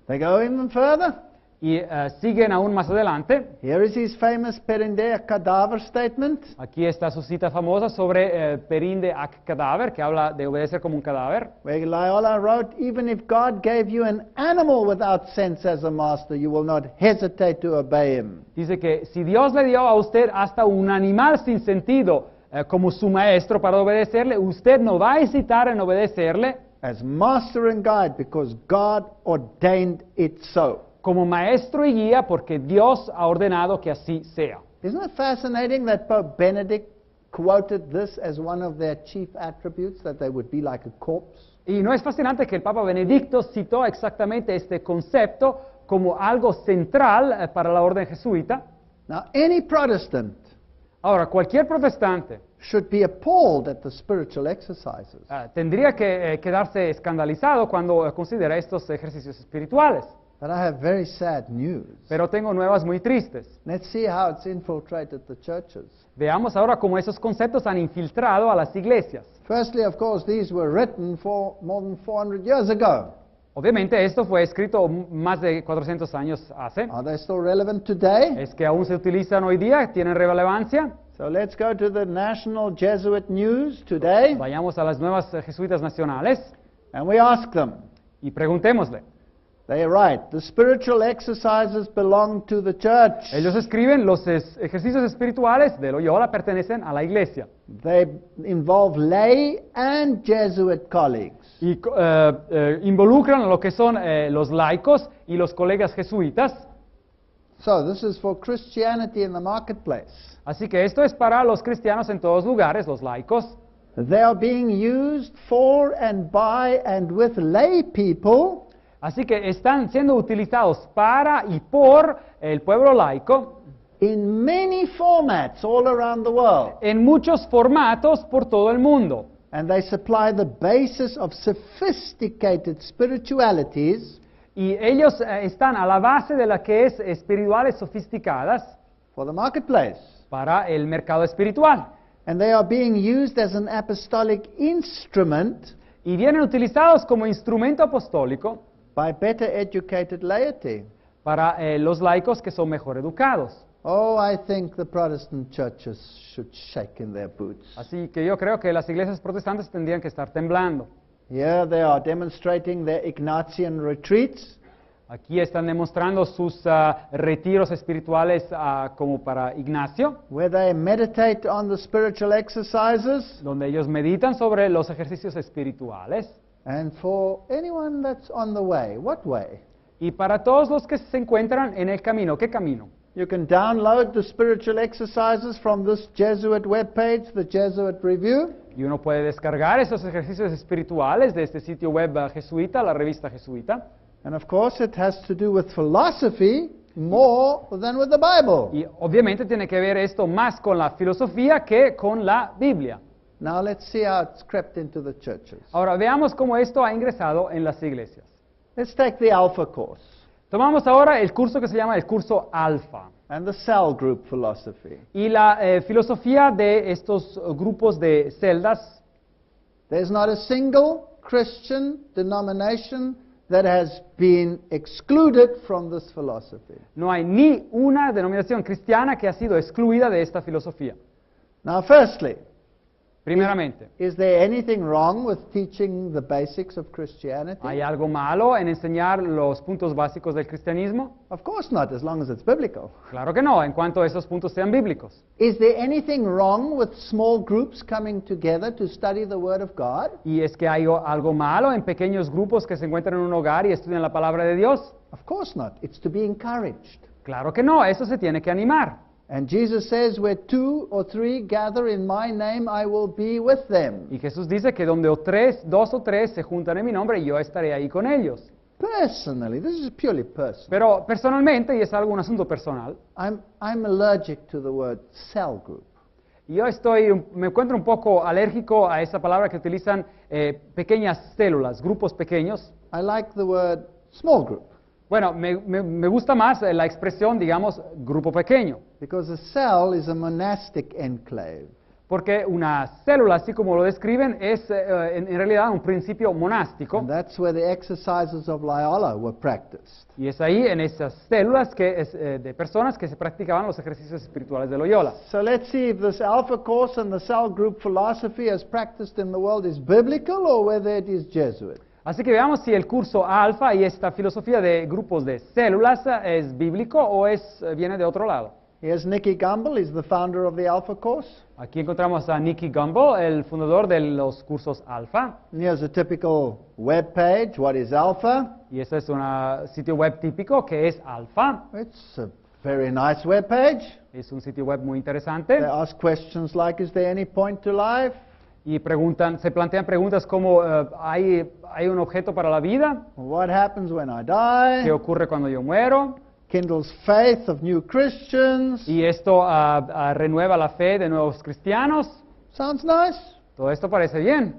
Speaker 1: They go even further.
Speaker 2: Y siguen aún más adelante.
Speaker 1: Here is his famous perinde ac cadaver statement.
Speaker 2: Aquí está su cita famosa sobre perinde ac cadaver, que habla de obedecer como un cadáver.
Speaker 1: Where Loyola wrote, even if God gave you an animal without sense as a master, you will not hesitate to obey him.
Speaker 2: Dice que si Dios le dio a usted hasta un animal sin sentido como su maestro para obedecerle, usted no va a hesitar en obedecerle
Speaker 1: As master and guide, because God ordained it so.
Speaker 2: como maestro y guía porque Dios ha ordenado que así sea.
Speaker 1: Isn't it fascinating that Pope Benedict quoted this as one of their chief attributes, that they would be like a corpse?
Speaker 2: Y no es fascinante que el Papa Benedicto citó exactamente este concepto como algo central para la orden jesuita.
Speaker 1: Now, any Protestant
Speaker 2: Ahora, cualquier protestante
Speaker 1: should be appalled at the spiritual exercises.
Speaker 2: tendría que quedarse escandalizado cuando considera estos ejercicios espirituales.
Speaker 1: But I have very sad news.
Speaker 2: Pero tengo nuevas muy tristes.
Speaker 1: Let's see how it's infiltrated the churches.
Speaker 2: Veamos ahora cómo esos conceptos han infiltrado a las iglesias.
Speaker 1: Firstly, of course, these were written for more than 400 years ago.
Speaker 2: Obviamente esto fue escrito más de 400 años hace.
Speaker 1: Are they still relevant today?
Speaker 2: ¿Es que aún se utilizan hoy día? ¿Tienen relevancia?
Speaker 1: So let's go to the National Jesuit News today,
Speaker 2: Vayamos a las nuevas jesuitas nacionales
Speaker 1: and we ask them.
Speaker 2: y preguntémosle.
Speaker 1: They write, the spiritual exercises belong to the church.
Speaker 2: Ellos escriben, los ejercicios espirituales de Loyola pertenecen a la iglesia.
Speaker 1: They involve lay and Jesuit colleagues.
Speaker 2: Y involucran a lo que son los laicos y los colegas jesuitas.
Speaker 1: So this is for Christianity in the marketplace.
Speaker 2: Así que esto es para los cristianos en todos lugares, los laicos.
Speaker 1: They are being used for and by and with lay people
Speaker 2: Así que están siendo utilizados para y por el pueblo laico
Speaker 1: in many formats all around the world.
Speaker 2: en muchos formatos por todo el mundo.
Speaker 1: And they supply the basis of sophisticated spiritualities
Speaker 2: Y ellos están a la base de la que es espirituales sofisticadas
Speaker 1: for the marketplace.
Speaker 2: para el mercado espiritual.
Speaker 1: And they are being used as an apostolic instrument
Speaker 2: Y vienen utilizados como instrumento apostólico
Speaker 1: by better educated laity.
Speaker 2: para los laicos que son mejor educados.
Speaker 1: Oh, I think the Protestant churches should shake in their boots.
Speaker 2: Así que yo creo que las iglesias protestantes tendrían que estar temblando.
Speaker 1: Here they are demonstrating their Ignatian retreats.
Speaker 2: Aquí están demostrando sus retiros espirituales como para Ignacio,
Speaker 1: Where they meditate on the spiritual exercises.
Speaker 2: donde ellos meditan sobre los ejercicios espirituales.
Speaker 1: And for anyone that's on the way, what way?
Speaker 2: Y para todos los que se encuentran en el camino, ¿qué camino?
Speaker 1: You can download the spiritual exercises from this Jesuit webpage, the Jesuit Review.
Speaker 2: Y uno puede descargar esos ejercicios espirituales de este sitio web jesuita, la revista jesuita.
Speaker 1: And of course, it has to do with philosophy more than with the Bible.
Speaker 2: Y obviamente tiene que ver esto más con la filosofía que con la Biblia.
Speaker 1: Now let's see how it's crept into the churches.
Speaker 2: Ahora veamos cómo esto ha ingresado en las iglesias.
Speaker 1: Let's take the Alpha course
Speaker 2: Tomamos ahora el curso que se llama el curso Alfa
Speaker 1: and the cell group philosophy.
Speaker 2: y la filosofía de estos grupos de celdas.
Speaker 1: There's not a single Christian denomination that has been excluded from this philosophy.
Speaker 2: No hay ni una denominación cristiana que ha sido excluida de esta filosofía.
Speaker 1: Now, firstly,
Speaker 2: Primeramente,
Speaker 1: Is there anything wrong with teaching the basics of Christianity?
Speaker 2: ¿hay algo malo en enseñar los puntos básicos del cristianismo?
Speaker 1: Of course not, as long as it's biblical.
Speaker 2: Claro que no, en cuanto esos puntos sean bíblicos.
Speaker 1: Is there anything wrong with small groups coming together to study the Word of God?
Speaker 2: ¿Y es que hay algo malo en pequeños grupos que se encuentran en un hogar y estudian la palabra de Dios?
Speaker 1: Of course not. It's to be encouraged.
Speaker 2: Claro que no, eso se tiene que animar.
Speaker 1: And Jesus says, where 2 or 3 gather in my name, I will be with them.
Speaker 2: Y Jesús dice que donde dos o tres se juntan en mi nombre, yo estaré ahí con ellos.
Speaker 1: Personally, this is purely personal.
Speaker 2: Pero personalmente, y es algo un asunto personal,
Speaker 1: I'm allergic to the word cell group.
Speaker 2: yo me encuentro un poco alérgico a esa palabra que utilizan pequeñas células, grupos pequeños.
Speaker 1: I like the word small group.
Speaker 2: Bueno, me gusta más la expresión, digamos, grupo pequeño,
Speaker 1: Because a cell is a monastic enclave.
Speaker 2: porque una célula, así como lo describen, es en realidad un principio monástico,
Speaker 1: And that's where the exercises of Loyola were practiced.
Speaker 2: y es ahí en esas células de personas que se practicaban los ejercicios espirituales de Loyola.
Speaker 1: So let's see if this Alpha Course and the cell group philosophy as practiced in the world is biblical or whether it is Jesuit.
Speaker 2: Así que veamos si el curso alfa y esta filosofía de grupos de células es bíblico o viene de otro lado.
Speaker 1: Here's Nicky Gumbel, he's the founder of the Alpha Course.
Speaker 2: Aquí encontramos a Nicky Gumbel, el fundador de los cursos alfa,
Speaker 1: And here's a typical web page. What is Alpha?
Speaker 2: y este es un sitio web típico que es alfa.
Speaker 1: It's a very nice web page.
Speaker 2: Es un sitio web muy interesante
Speaker 1: They ask questions like, is there any point to life?
Speaker 2: y se plantean preguntas como ¿hay un objeto para la vida?
Speaker 1: What happens when I
Speaker 2: ¿Qué
Speaker 1: die?
Speaker 2: ocurre cuando yo muero?
Speaker 1: Kindles faith of new Christians.
Speaker 2: Y esto renueva la fe de nuevos cristianos.
Speaker 1: Sounds nice.
Speaker 2: Todo esto parece bien.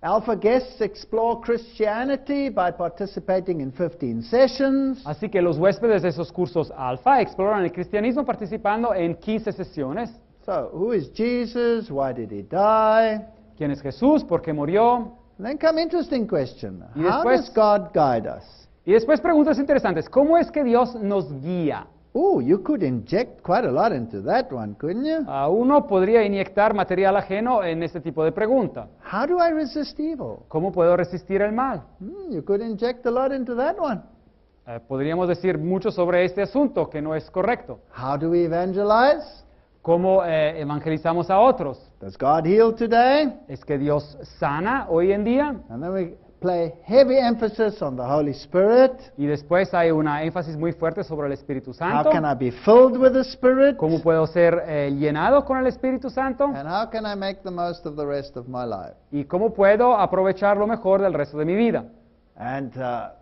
Speaker 1: Alpha guests explore Christianity by participating in 15 sessions.
Speaker 2: Así que los huéspedes de esos cursos alfa exploran el cristianismo participando en 15 sesiones.
Speaker 1: So, who is Jesus? Why did he die?
Speaker 2: ¿Quién es Jesús? ¿Por qué murió?
Speaker 1: And then come interesting question.
Speaker 2: Y
Speaker 1: How
Speaker 2: después-
Speaker 1: does God guide us?
Speaker 2: Y después preguntas interesantes. ¿Cómo es que Dios nos guía?
Speaker 1: Oh, you could inject quite a lot into that one, couldn't you?
Speaker 2: Uno podría inyectar material ajeno en este tipo de pregunta.
Speaker 1: How do I resist evil?
Speaker 2: ¿Cómo puedo resistir el mal?
Speaker 1: You could inject a lot into that one.
Speaker 2: Podríamos decir mucho sobre este asunto que no es correcto.
Speaker 1: How do we evangelize?
Speaker 2: ¿Cómo evangelizamos a otros?
Speaker 1: Does God heal today?
Speaker 2: ¿Es que Dios sana hoy en día?
Speaker 1: And then we play heavy emphasis on the Holy Spirit.
Speaker 2: Y después hay una énfasis muy fuerte sobre el Espíritu
Speaker 1: How
Speaker 2: Santo.
Speaker 1: can I be filled with the Spirit?
Speaker 2: ¿Cómo puedo ser llenado con el Espíritu Santo?
Speaker 1: And how can I make the most of the rest of my life?
Speaker 2: ¿Y cómo puedo aprovechar lo mejor del resto de mi vida?
Speaker 1: And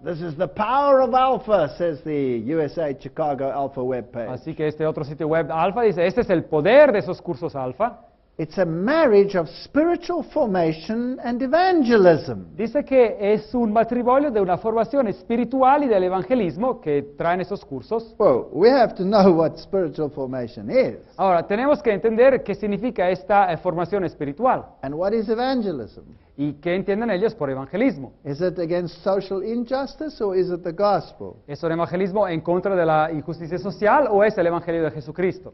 Speaker 1: this is the power of Alpha, says the USA Chicago Alpha webpage.
Speaker 2: Así que este otro sitio web alfa dice, este es el poder de esos cursos alfa.
Speaker 1: It's a marriage of spiritual formation and evangelism.
Speaker 2: Dice que es un matrimonio de una formación espiritual y del evangelismo que traen esos cursos.
Speaker 1: Well, we have to know what spiritual formation is.
Speaker 2: Ahora, tenemos que entender qué significa esta formación espiritual
Speaker 1: And what is evangelism?
Speaker 2: y qué entienden ellos por evangelismo.
Speaker 1: Is it against social injustice or is it the gospel?
Speaker 2: ¿Es un evangelismo en contra de la injusticia social o es el evangelio de Jesucristo?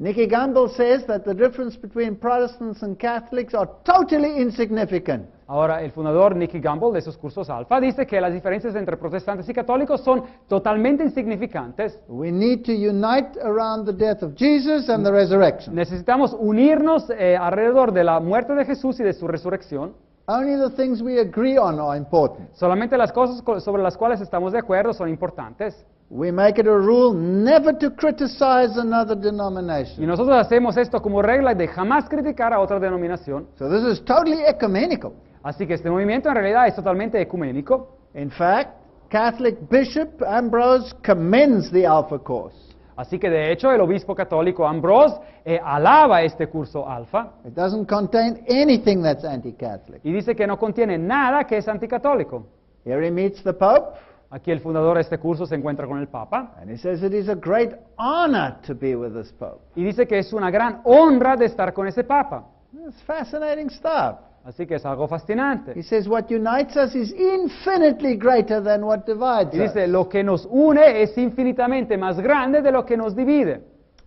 Speaker 1: Nicky Gumbel says that the difference between Protestants and Catholics are totally insignificant.
Speaker 2: Ahora, el fundador Nicky Gumbel de esos cursos alfa dice que las diferencias entre protestantes y católicos son totalmente insignificantes.
Speaker 1: We need to unite around the death of Jesus and the resurrection.
Speaker 2: Necesitamos unirnos alrededor de la muerte de Jesús y de su resurrección.
Speaker 1: Only the things we agree on are important.
Speaker 2: Solamente las cosas sobre las cuales estamos de acuerdo son importantes.
Speaker 1: We make it a rule never to criticize another
Speaker 2: Y
Speaker 1: denomination.
Speaker 2: nosotros hacemos esto como regla de jamás criticar a otra denominación.
Speaker 1: So this is totally ecumenical.
Speaker 2: Así que este movimiento en realidad es totalmente ecuménico.
Speaker 1: In fact, Catholic Bishop Ambrose commends the Alpha Course.
Speaker 2: Así que de hecho el obispo católico Ambrose alaba este curso alfa
Speaker 1: It doesn't contain anything that's anti-Catholic.
Speaker 2: y dice que no contiene nada que es anticatólico.
Speaker 1: Here he meets the Pope,
Speaker 2: Aquí el fundador de este curso se encuentra con el Papa
Speaker 1: and he says it is a great honor to be with this Pope.
Speaker 2: y dice que es una gran honra de estar con ese Papa.
Speaker 1: It's fascinating stuff.
Speaker 2: Así que es algo fascinante.
Speaker 1: He says what unites us is infinitely greater than what divides
Speaker 2: Y dice,
Speaker 1: us.
Speaker 2: lo que nos une es infinitamente más grande de lo que nos divide.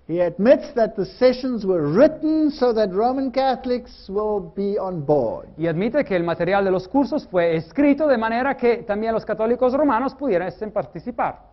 Speaker 1: He admits that the sessions were written so that Roman Catholics will be on board.
Speaker 2: Y admite que el material de los cursos fue escrito de manera que también los católicos romanos pudiesen participar.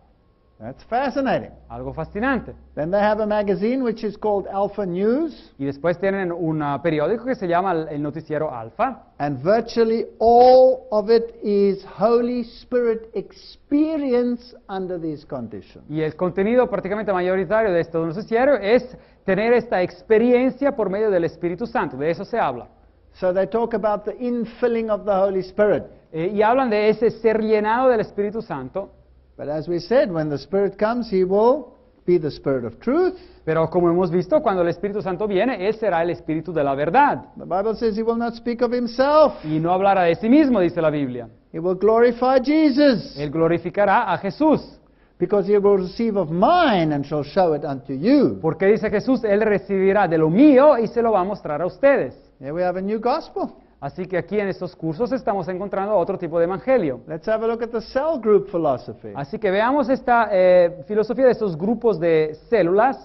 Speaker 1: That's fascinating.
Speaker 2: Algo fascinante.
Speaker 1: Then they have a magazine which is called Alpha News,
Speaker 2: Y después tienen un periódico que se llama el Noticiero Alfa.
Speaker 1: and virtually all of it is Holy Spirit experience under these conditions.
Speaker 2: Y el contenido prácticamente mayoritario de este noticiero es tener esta experiencia por medio del Espíritu Santo. De eso se habla.
Speaker 1: So they talk about the infilling of the Holy Spirit.
Speaker 2: Y hablan de ese ser llenado del Espíritu Santo.
Speaker 1: But as we said, when the Spirit comes, He will be the Spirit of truth.
Speaker 2: Pero como hemos visto, cuando el Espíritu Santo viene, Él será el Espíritu de la verdad.
Speaker 1: The Bible says He will not speak of Himself.
Speaker 2: Y no hablará de sí mismo, dice la Biblia.
Speaker 1: He will glorify Jesus,
Speaker 2: Él glorificará a Jesús.
Speaker 1: because He will receive of mine and shall show it unto you.
Speaker 2: Porque dice Jesús, Él recibirá de lo mío y se lo va a mostrar a ustedes.
Speaker 1: Here we have a new gospel.
Speaker 2: Así que aquí en estos cursos estamos encontrando otro tipo de evangelio.
Speaker 1: Let's have a look at the cell group philosophy.
Speaker 2: Así que veamos esta filosofía de estos grupos de células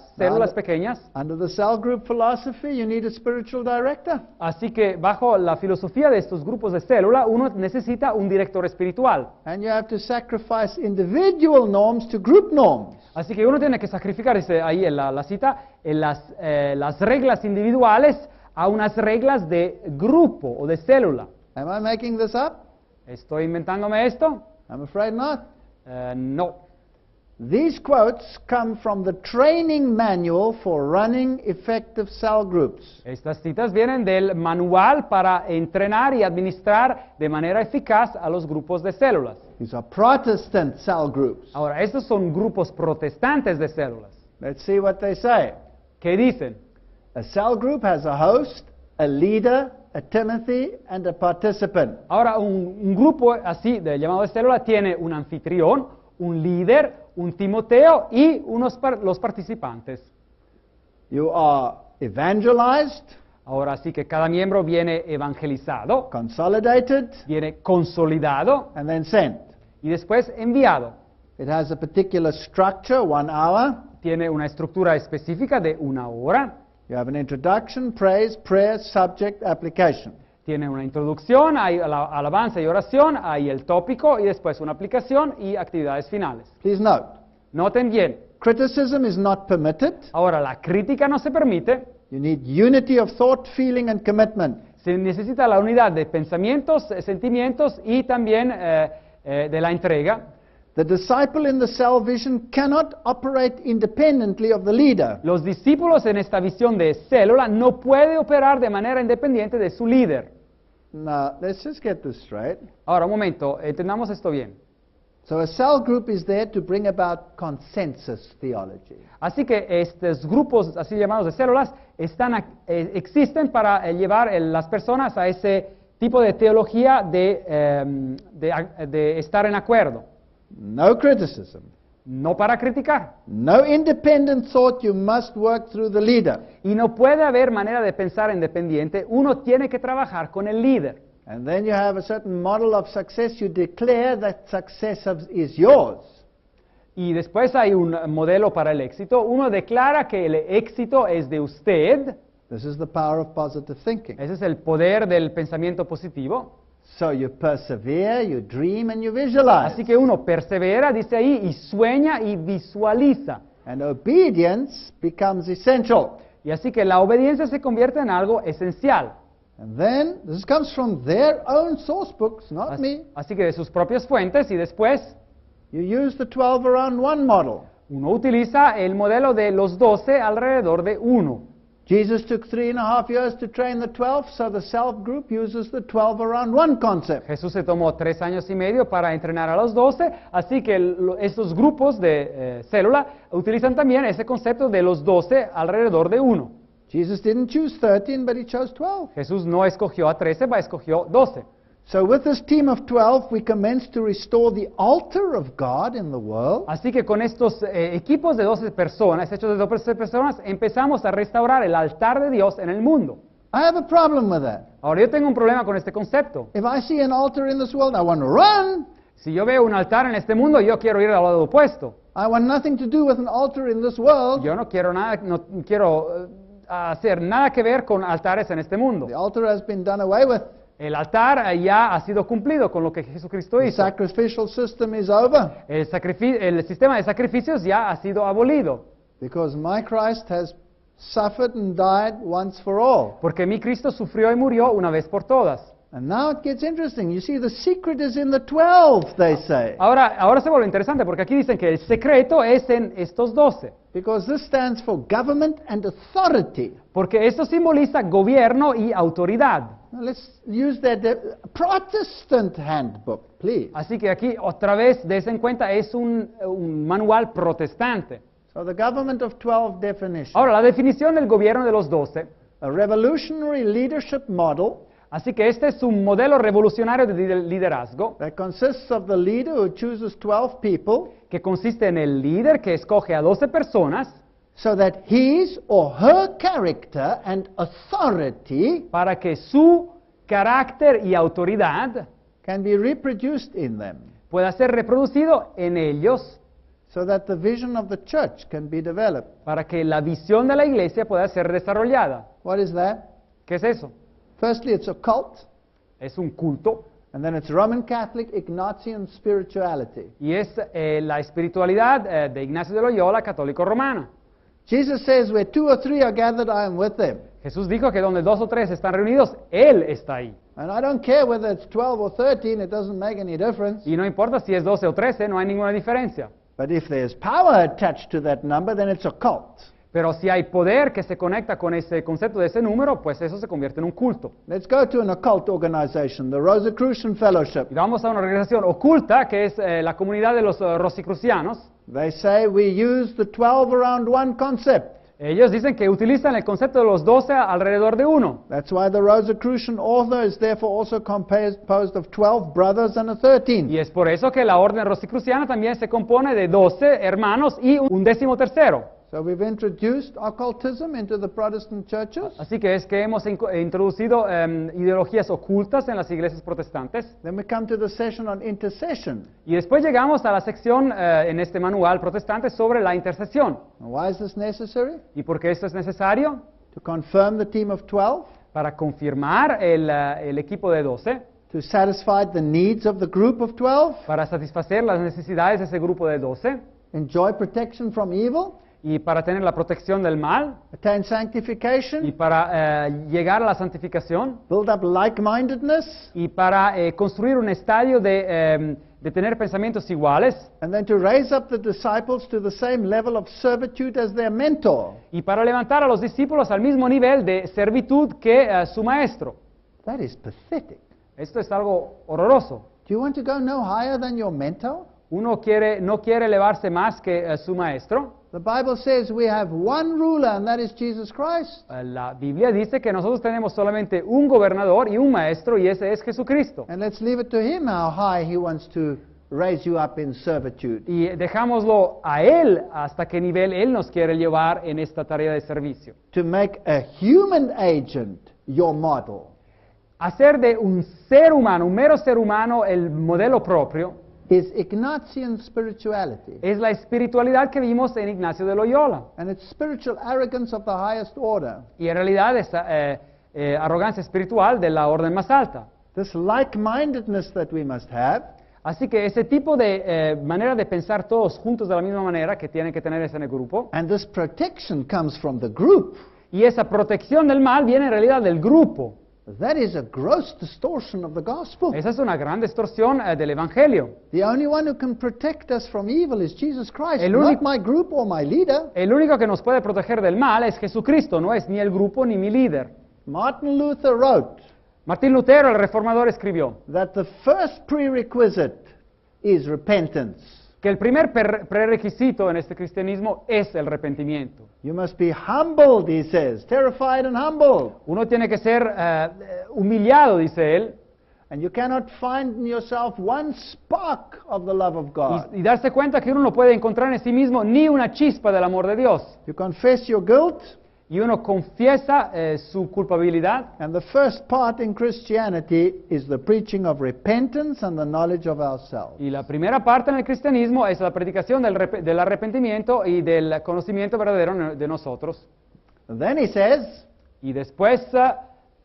Speaker 2: pequeñas.
Speaker 1: Under the cell group philosophy, you need a spiritual director.
Speaker 2: Así que bajo la filosofía de estos grupos de célula, uno necesita un director espiritual.
Speaker 1: And you have to sacrifice individual norms to group norms.
Speaker 2: Así que uno tiene que sacrificar, dice ahí en la cita, en las reglas individuales a unas reglas de grupo o de célula.
Speaker 1: Am I making this up?
Speaker 2: ¿Estoy inventándome esto?
Speaker 1: I'm afraid not.
Speaker 2: No.
Speaker 1: These quotes come from the training manual for running effective cell groups.
Speaker 2: Estas citas vienen del manual para entrenar y administrar de manera eficaz a los grupos de células.
Speaker 1: These are Protestant cell groups.
Speaker 2: Ahora, estos son grupos protestantes de células.
Speaker 1: Let's see what they say.
Speaker 2: ¿Qué dicen?
Speaker 1: A cell group has a host, a leader, a Timothy, and a participant.
Speaker 2: Ahora, un grupo así, llamado de célula, tiene un anfitrión, un líder, un Timoteo y los participantes.
Speaker 1: You are evangelized,
Speaker 2: Ahora sí que cada miembro viene evangelizado,
Speaker 1: consolidated,
Speaker 2: viene consolidado
Speaker 1: and then sent.
Speaker 2: y después enviado.
Speaker 1: It has a particular structure, 1 hour.
Speaker 2: Tiene una estructura específica de 1 hora.
Speaker 1: You have an introduction, praise, prayer, subject, application.
Speaker 2: Tiene una introducción, hay alabanza y oración, hay el tópico y después una aplicación y actividades finales.
Speaker 1: Please note,
Speaker 2: Noten bien,
Speaker 1: criticism is not permitted.
Speaker 2: ahora la crítica no se permite,
Speaker 1: You need unity of thought, feeling, and commitment.
Speaker 2: se necesita la unidad de pensamientos, sentimientos y también de la entrega.
Speaker 1: The disciple in the cell vision cannot operate independently of the leader.
Speaker 2: Los discípulos en esta visión de célula no pueden operar de manera independiente de su líder.
Speaker 1: Now, let's just get this straight.
Speaker 2: Ahora, un momento, entendamos esto bien.
Speaker 1: So a cell group is there to bring about consensus theology.
Speaker 2: Así que estos grupos así llamados de células existen para llevar las personas a ese tipo de teología de estar en acuerdo,
Speaker 1: No criticism.
Speaker 2: no para criticar.
Speaker 1: No independent thought, you must work through the leader.
Speaker 2: Y no puede haber manera de pensar independiente, uno tiene que trabajar con el líder.
Speaker 1: And then you have a certain model of success, you declare that success is yours.
Speaker 2: Y después hay un modelo para el éxito, uno declara que el éxito es de usted,
Speaker 1: This is the power of positive thinking.
Speaker 2: ese es el poder del pensamiento positivo.
Speaker 1: So you persevere, you dream, and you visualize.
Speaker 2: Así que uno persevera, dice ahí, y sueña y visualiza.
Speaker 1: And obedience becomes essential.
Speaker 2: Y así que la obediencia se convierte en algo esencial.
Speaker 1: And then, this comes from their own source books, not me.
Speaker 2: Así que de sus propias fuentes y después
Speaker 1: You use the 12 around 1 model.
Speaker 2: uno utiliza el modelo de los 12 alrededor de 1.
Speaker 1: Jesus took 3.5 years to train the 12, so the self group uses the 12 around 1 concept.
Speaker 2: Jesús se tomó 3 años y medio para entrenar a los 12, así que estos grupos de célula utilizan también ese concepto de los 12 alrededor de 1.
Speaker 1: Jesus didn't choose 13, but he chose 12.
Speaker 2: Jesús no escogió a 13, escogió 12.
Speaker 1: So with this team of 12, we commence to restore the altar of God in the world.
Speaker 2: Así que con estos equipos de 12 personas, hechos de 12 personas, empezamos a restaurar el altar de Dios en el mundo.
Speaker 1: I have a problem with that.
Speaker 2: Ahora yo tengo un problema con este concepto.
Speaker 1: If I see an altar in this world, I want to run.
Speaker 2: Si yo veo un altar en este mundo, yo quiero ir al lado opuesto.
Speaker 1: I want nothing to do with an altar in this world.
Speaker 2: Yo no quiero nada, no quiero hacer nada que ver con altares en este mundo.
Speaker 1: The altar has been done away with.
Speaker 2: El altar ya ha sido cumplido con lo que Jesucristo
Speaker 1: The
Speaker 2: hizo.
Speaker 1: sacrificial system is over
Speaker 2: El sistema de sacrificios ya ha sido abolido.
Speaker 1: because my Christ has suffered and died once for all.
Speaker 2: Porque mi Cristo sufrió y murió una vez por todas.
Speaker 1: And now it gets interesting. You see, the secret is in the 12, they say.
Speaker 2: Ahora se vuelve interesante porque aquí dicen que el secreto es en estos 12.
Speaker 1: Because this stands for government and authority.
Speaker 2: Porque esto simboliza gobierno y autoridad.
Speaker 1: Now let's use that Protestant handbook, please.
Speaker 2: Así que aquí otra vez des en cuenta es un manual protestante.
Speaker 1: So the government of 12 definition.
Speaker 2: Ahora, la definición del gobierno de los 12.
Speaker 1: A revolutionary leadership model
Speaker 2: Así que este es un modelo revolucionario de liderazgo
Speaker 1: that consists of the leader who chooses 12 people
Speaker 2: que consiste en el líder que escoge a 12 personas
Speaker 1: so that his or her character and authority
Speaker 2: para que su carácter y autoridad
Speaker 1: can be reproduced in them,
Speaker 2: pueda ser reproducido en ellos
Speaker 1: so that the vision of the church can be developed.
Speaker 2: para que la visión de la iglesia pueda ser desarrollada.
Speaker 1: What is that?
Speaker 2: ¿Qué es eso?
Speaker 1: Firstly, it's a cult,
Speaker 2: Es un culto
Speaker 1: and then it's Roman Catholic Ignatian spirituality.
Speaker 2: y es la espiritualidad de Ignacio de Loyola, católico romana.
Speaker 1: Jesus says, where 2 or 3 are gathered, I am with them.
Speaker 2: Jesús dijo que donde 2 o 3 están reunidos, Él está ahí.
Speaker 1: And I don't care whether it's 12 or 13, it doesn't make any difference.
Speaker 2: Y no importa si es 12 o 13, no hay ninguna diferencia.
Speaker 1: But if there's power attached to that number, then it's a cult.
Speaker 2: Pero si hay poder que se conecta con ese concepto de ese número, pues eso se convierte en un culto.
Speaker 1: Let's go to an occult organization, the Rosicrucian Fellowship.
Speaker 2: Y vamos a una organización oculta, que es la comunidad de los rosicrucianos.
Speaker 1: They say we use the 12 around one concept.
Speaker 2: Ellos dicen que utilizan el concepto de los 12 alrededor de uno.
Speaker 1: That's why the Rosicrucian order is therefore also composed of 12 brothers and a 13th.
Speaker 2: Y es por eso que la orden rosicruciana también se compone de 12 hermanos y un 13º.
Speaker 1: So we've introduced occultism into the Protestant churches.
Speaker 2: Así que es que hemos introducido ideologías ocultas en las iglesias protestantes.
Speaker 1: Then we come to the session on intercession.
Speaker 2: Y después llegamos a la sección en este manual protestante sobre la intercesión.
Speaker 1: And why is this necessary?
Speaker 2: ¿Y por qué esto es necesario?
Speaker 1: To confirm the team of 12,
Speaker 2: Para confirmar el equipo de 12,
Speaker 1: to satisfy the needs of the group of 12,
Speaker 2: para satisfacer las necesidades de ese grupo de 12
Speaker 1: enjoy protection from evil,
Speaker 2: y para tener la protección del mal
Speaker 1: attain
Speaker 2: y
Speaker 1: sanctification,
Speaker 2: para llegar a la santificación
Speaker 1: build up like-mindedness,
Speaker 2: y para construir un estadio de tener pensamientos iguales
Speaker 1: and then to raise up the disciples to the same level of servitude as their mentor.
Speaker 2: y para levantar a los discípulos al mismo nivel de servitud que su maestro.
Speaker 1: That is pathetic.
Speaker 2: Esto es algo horroroso.
Speaker 1: Do you want to go no higher than your mentor?
Speaker 2: Uno no quiere elevarse más que su maestro.
Speaker 1: The Bible says we have one ruler, and that is Jesus Christ.
Speaker 2: La Biblia dice que nosotros tenemos solamente un gobernador y un maestro, y ese es Jesucristo.
Speaker 1: And let's leave it to him how high he wants to raise you up in servitude.
Speaker 2: Y dejámoslo a Él hasta qué nivel Él nos quiere llevar en esta tarea de servicio.
Speaker 1: To make a human agent your model
Speaker 2: Hacer de un ser humano, un mero ser humano, el modelo propio,
Speaker 1: is Ignatian spirituality.
Speaker 2: es la espiritualidad que vimos en Ignacio de Loyola.
Speaker 1: And it's spiritual arrogance of the highest order.
Speaker 2: Y en realidad es arrogancia espiritual de la orden más alta.
Speaker 1: This like-mindedness that we must have
Speaker 2: Así que ese tipo de manera de pensar todos juntos de la misma manera que tienen que tener ese en el grupo,
Speaker 1: and this protection comes from the group.
Speaker 2: y esa protección del mal viene en realidad del grupo.
Speaker 1: That is a gross distortion of the gospel.
Speaker 2: Esa es una gran distorsión del Evangelio.
Speaker 1: The only one who can protect us from evil is Jesus Christ,
Speaker 2: El
Speaker 1: not
Speaker 2: único-
Speaker 1: my group or my leader.
Speaker 2: El único que nos puede proteger del mal es Jesucristo, no es ni el grupo ni mi líder.
Speaker 1: Martin Luther wrote
Speaker 2: Martín Lutero, el reformador, escribió
Speaker 1: that the first prerequisite is repentance.
Speaker 2: que el primer prerequisito en este cristianismo es el arrepentimiento.
Speaker 1: You must be humbled, he says, terrified and humbled.
Speaker 2: Uno tiene que ser humillado, dice él,
Speaker 1: And you cannot find in yourself one spark of the love of God.
Speaker 2: y darse cuenta que uno no puede encontrar en sí mismo ni una chispa del amor de Dios.
Speaker 1: You confess your guilt,
Speaker 2: y uno confiesa su culpabilidad.
Speaker 1: And the first part in Christianity is the preaching of repentance and the knowledge of ourselves.
Speaker 2: Y la primera parte en el cristianismo es la predicación del arrepentimiento y del conocimiento verdadero de nosotros.
Speaker 1: And then he says,
Speaker 2: Y después,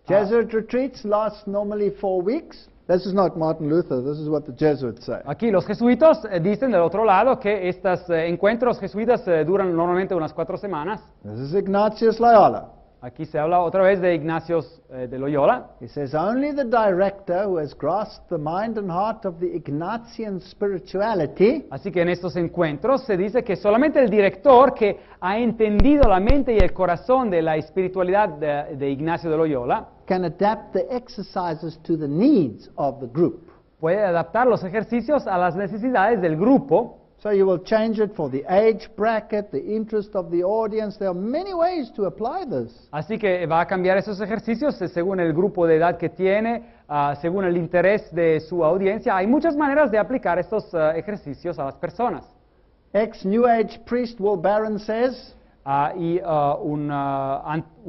Speaker 1: Jesuit retreats last normally 4 weeks. This is not Martin Luther, this is what the Jesuits say.
Speaker 2: aquí los jesuitas dicen del otro lado que estos encuentros jesuitas duran normalmente unas 4 semanas.
Speaker 1: This is Ignatius Loyola.
Speaker 2: Aquí se habla otra vez de Ignacio de Loyola.
Speaker 1: He says, only the director who has grasped the mind and heart of the Ignatian spirituality
Speaker 2: Así que en estos encuentros se dice que solamente el director que ha entendido la mente y el corazón de la espiritualidad de Ignacio de Loyola
Speaker 1: can adapt the exercises to the needs of the group.
Speaker 2: puede adaptar los ejercicios a las necesidades del grupo.
Speaker 1: So you will change it for the age bracket, the interest of the audience. There are many ways to apply this.
Speaker 2: Así que va a cambiar esos ejercicios según el grupo de edad que tiene, según el interés de su audiencia. Hay muchas maneras de aplicar estos ejercicios a las personas.
Speaker 1: Ex-New Age priest Will Barron says,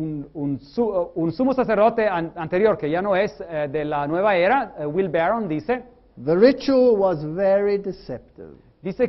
Speaker 2: Un sumo sacerdote anterior, que ya no es de la nueva era, Will Barron, dice
Speaker 1: the ritual was very deceptive.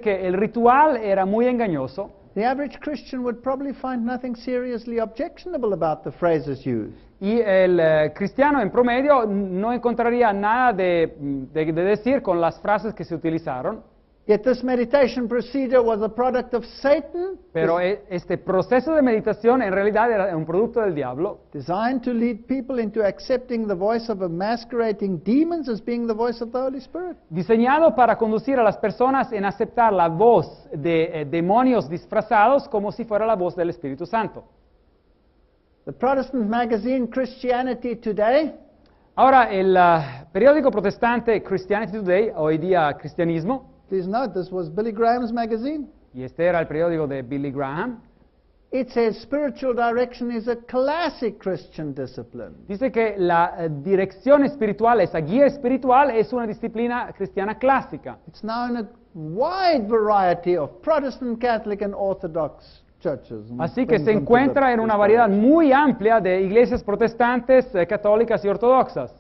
Speaker 2: que el ritual era muy engañoso.
Speaker 1: The average Christian would probably find nothing seriously objectionable about the phrases used.
Speaker 2: Y el cristiano en promedio no encontraría nada de decir con las frases que se utilizaron.
Speaker 1: Yet this meditation procedure was a product of Satan,
Speaker 2: Pero este proceso de meditación en realidad era un producto del diablo,
Speaker 1: designed to lead people into accepting the voice of masquerading demons as being the voice of the Holy Spirit.
Speaker 2: diseñado para conducir a las personas en aceptar la voz de demonios disfrazados como si fuera la voz del Espíritu Santo.
Speaker 1: The Protestant magazine Christianity Today
Speaker 2: Ahora, el periódico protestante Christianity Today, hoy día Cristianismo,
Speaker 1: please note, this was Billy Graham's magazine.
Speaker 2: y este era el periódico de Billy Graham,
Speaker 1: It says spiritual direction is a classic Christian discipline.
Speaker 2: dice que la dirección espiritual, esa guía espiritual, es una disciplina cristiana clásica.
Speaker 1: It's now in a wide variety of Protestant, Catholic, and Orthodox churches. and
Speaker 2: Así que
Speaker 1: brings
Speaker 2: se
Speaker 1: them to
Speaker 2: encuentra
Speaker 1: the
Speaker 2: en una
Speaker 1: people.
Speaker 2: variedad muy amplia de iglesias protestantes, católicas y ortodoxas.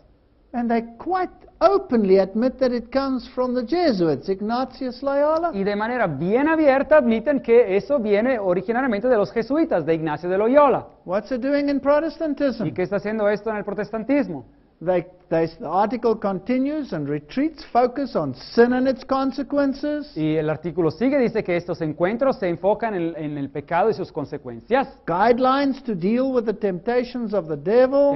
Speaker 1: And they quite openly admit that it comes from the Jesuits, Ignatius Loyola.
Speaker 2: Y de manera bien abierta admiten que eso viene originalmente de los jesuitas, de Ignacio de Loyola.
Speaker 1: What's it doing in Protestantism?
Speaker 2: ¿Y qué está haciendo esto en el protestantismo?
Speaker 1: The article continues, and retreats focus on sin and its consequences,
Speaker 2: Y el artículo sigue, dice que estos encuentros se enfocan en el pecado y sus consecuencias,
Speaker 1: guidelines to deal with the temptations of the devil,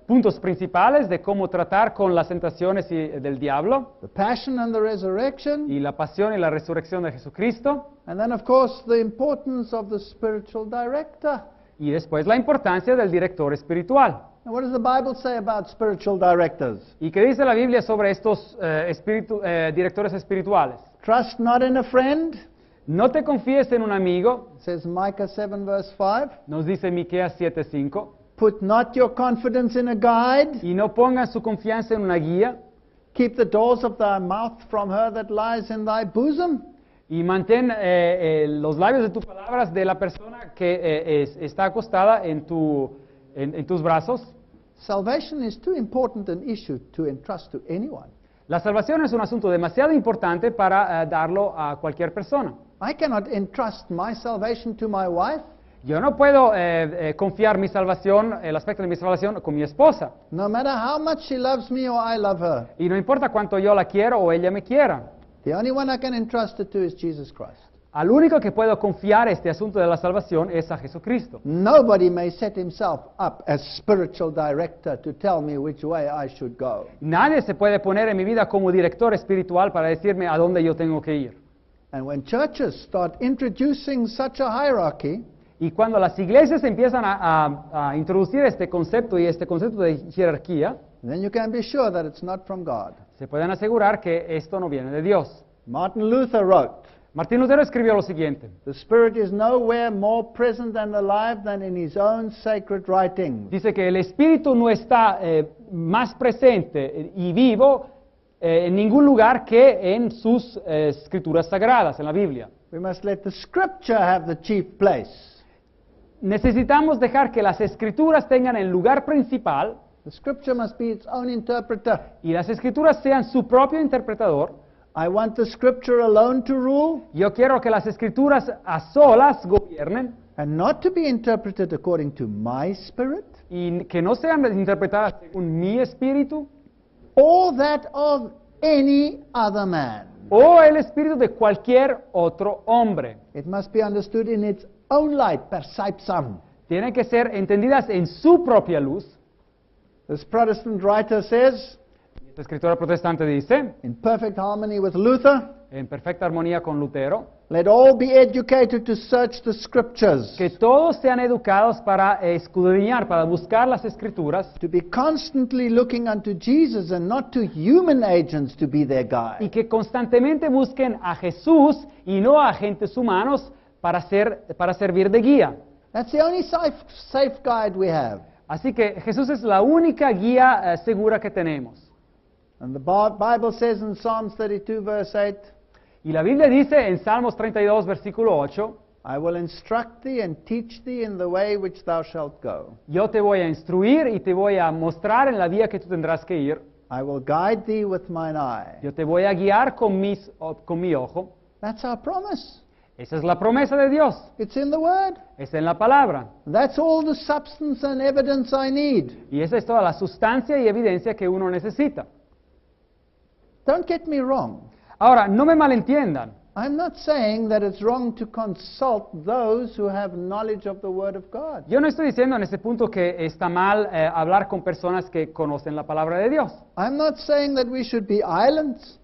Speaker 2: puntos principales de cómo tratar con las tentaciones del diablo,
Speaker 1: the passion and the resurrection,
Speaker 2: y la pasión y la resurrección de Jesucristo,
Speaker 1: and then, of course, the importance of the spiritual director.
Speaker 2: y después la importancia del director espiritual.
Speaker 1: And what does the Bible say about spiritual directors?
Speaker 2: ¿Y qué dice la Biblia sobre estos directores espirituales?
Speaker 1: Trust not in a friend,
Speaker 2: No te confíes en un amigo,
Speaker 1: says Micah 7 verse 5.
Speaker 2: nos dice Miqueas 7:5,
Speaker 1: Put not your confidence in a guide.
Speaker 2: y no pongan su confianza en una guía,
Speaker 1: Keep the doors of thy mouth from her that lies in thy bosom.
Speaker 2: y mantén los labios de tus palabras de la persona que está acostada en tus brazos.
Speaker 1: Salvation is too important an issue to entrust to anyone.
Speaker 2: La salvación es un asunto demasiado importante para darlo a cualquier persona.
Speaker 1: I cannot entrust my salvation to my wife,
Speaker 2: Yo no puedo confiar mi salvación, el aspecto de mi salvación, con mi esposa.
Speaker 1: no matter how much she loves me or I love her.
Speaker 2: Y no importa cuánto yo la quiero o ella me quiera.
Speaker 1: The only one I can entrust it to is Jesus Christ.
Speaker 2: Al único que puedo confiar este asunto de la salvación es a Jesucristo.
Speaker 1: Nobody may set himself up as spiritual director to tell me which way I should go.
Speaker 2: Nadie se puede poner en mi vida como director espiritual para decirme a dónde yo tengo que ir.
Speaker 1: And when churches start introducing such a hierarchy,
Speaker 2: Y cuando las iglesias empiezan a introducir este concepto y este concepto de jerarquía,
Speaker 1: then you can be sure that it's not from God.
Speaker 2: se pueden asegurar que esto no viene de Dios.
Speaker 1: Martin Luther wrote,
Speaker 2: Martín Lutero escribió lo siguiente:
Speaker 1: "The Spirit is nowhere more present and alive than in his own sacred writings."
Speaker 2: dice que el Espíritu no está más presente y vivo en ningún lugar que en sus escrituras sagradas, en la Biblia.
Speaker 1: We must let the Scripture have the chief place.
Speaker 2: necesitamos dejar que las escrituras tengan el lugar principal
Speaker 1: The Scripture must be its own interpreter.
Speaker 2: y las escrituras sean su propio interpretador.
Speaker 1: I want the Scripture alone to rule
Speaker 2: Yo quiero que las escrituras a solas gobiernen
Speaker 1: and not to be interpreted according to my spirit
Speaker 2: y que no sean interpretadas según mi espíritu
Speaker 1: or that of any other man.
Speaker 2: o el espíritu de cualquier otro hombre.
Speaker 1: It must be understood in its own light, per sapsam.
Speaker 2: Tienen que ser entendidas en su propia luz.
Speaker 1: This Protestant writer says,
Speaker 2: Esta escritura protestante dice,
Speaker 1: in perfect harmony with Luther,
Speaker 2: en perfecta armonía con Lutero,
Speaker 1: let all be educated to search the Scriptures,
Speaker 2: que todos sean educados para escudriñar, para buscar las escrituras
Speaker 1: to be constantly looking unto Jesus and not to human agents to be their
Speaker 2: y
Speaker 1: guide.
Speaker 2: que constantemente busquen a Jesús y no a agentes humanos para servir de guía.
Speaker 1: That's the only safe guide we have.
Speaker 2: Así que Jesús es la única guía segura que tenemos.
Speaker 1: And the Bible says in Psalms 32, verse 8,
Speaker 2: Y la Biblia dice en Salmos 32, versículo 8,
Speaker 1: I will instruct thee and teach thee in the way which thou shalt go.
Speaker 2: yo te voy a instruir y te voy a mostrar en la vía que tú tendrás que ir.
Speaker 1: I will guide thee with mine eye.
Speaker 2: Yo te voy a guiar con mi ojo.
Speaker 1: That's our promise.
Speaker 2: Esa es la promesa de Dios.
Speaker 1: It's in the Word.
Speaker 2: Es en la palabra.
Speaker 1: That's all the substance and evidence I need.
Speaker 2: Y esa es toda la sustancia y evidencia que uno necesita.
Speaker 1: Don't get me wrong.
Speaker 2: Ahora, no me malentiendan.
Speaker 1: I'm not saying that it's wrong to consult those who have knowledge of the Word of God.
Speaker 2: Yo no estoy diciendo en este punto que está mal hablar con personas que conocen la palabra de Dios.
Speaker 1: I'm not saying that we should be islands.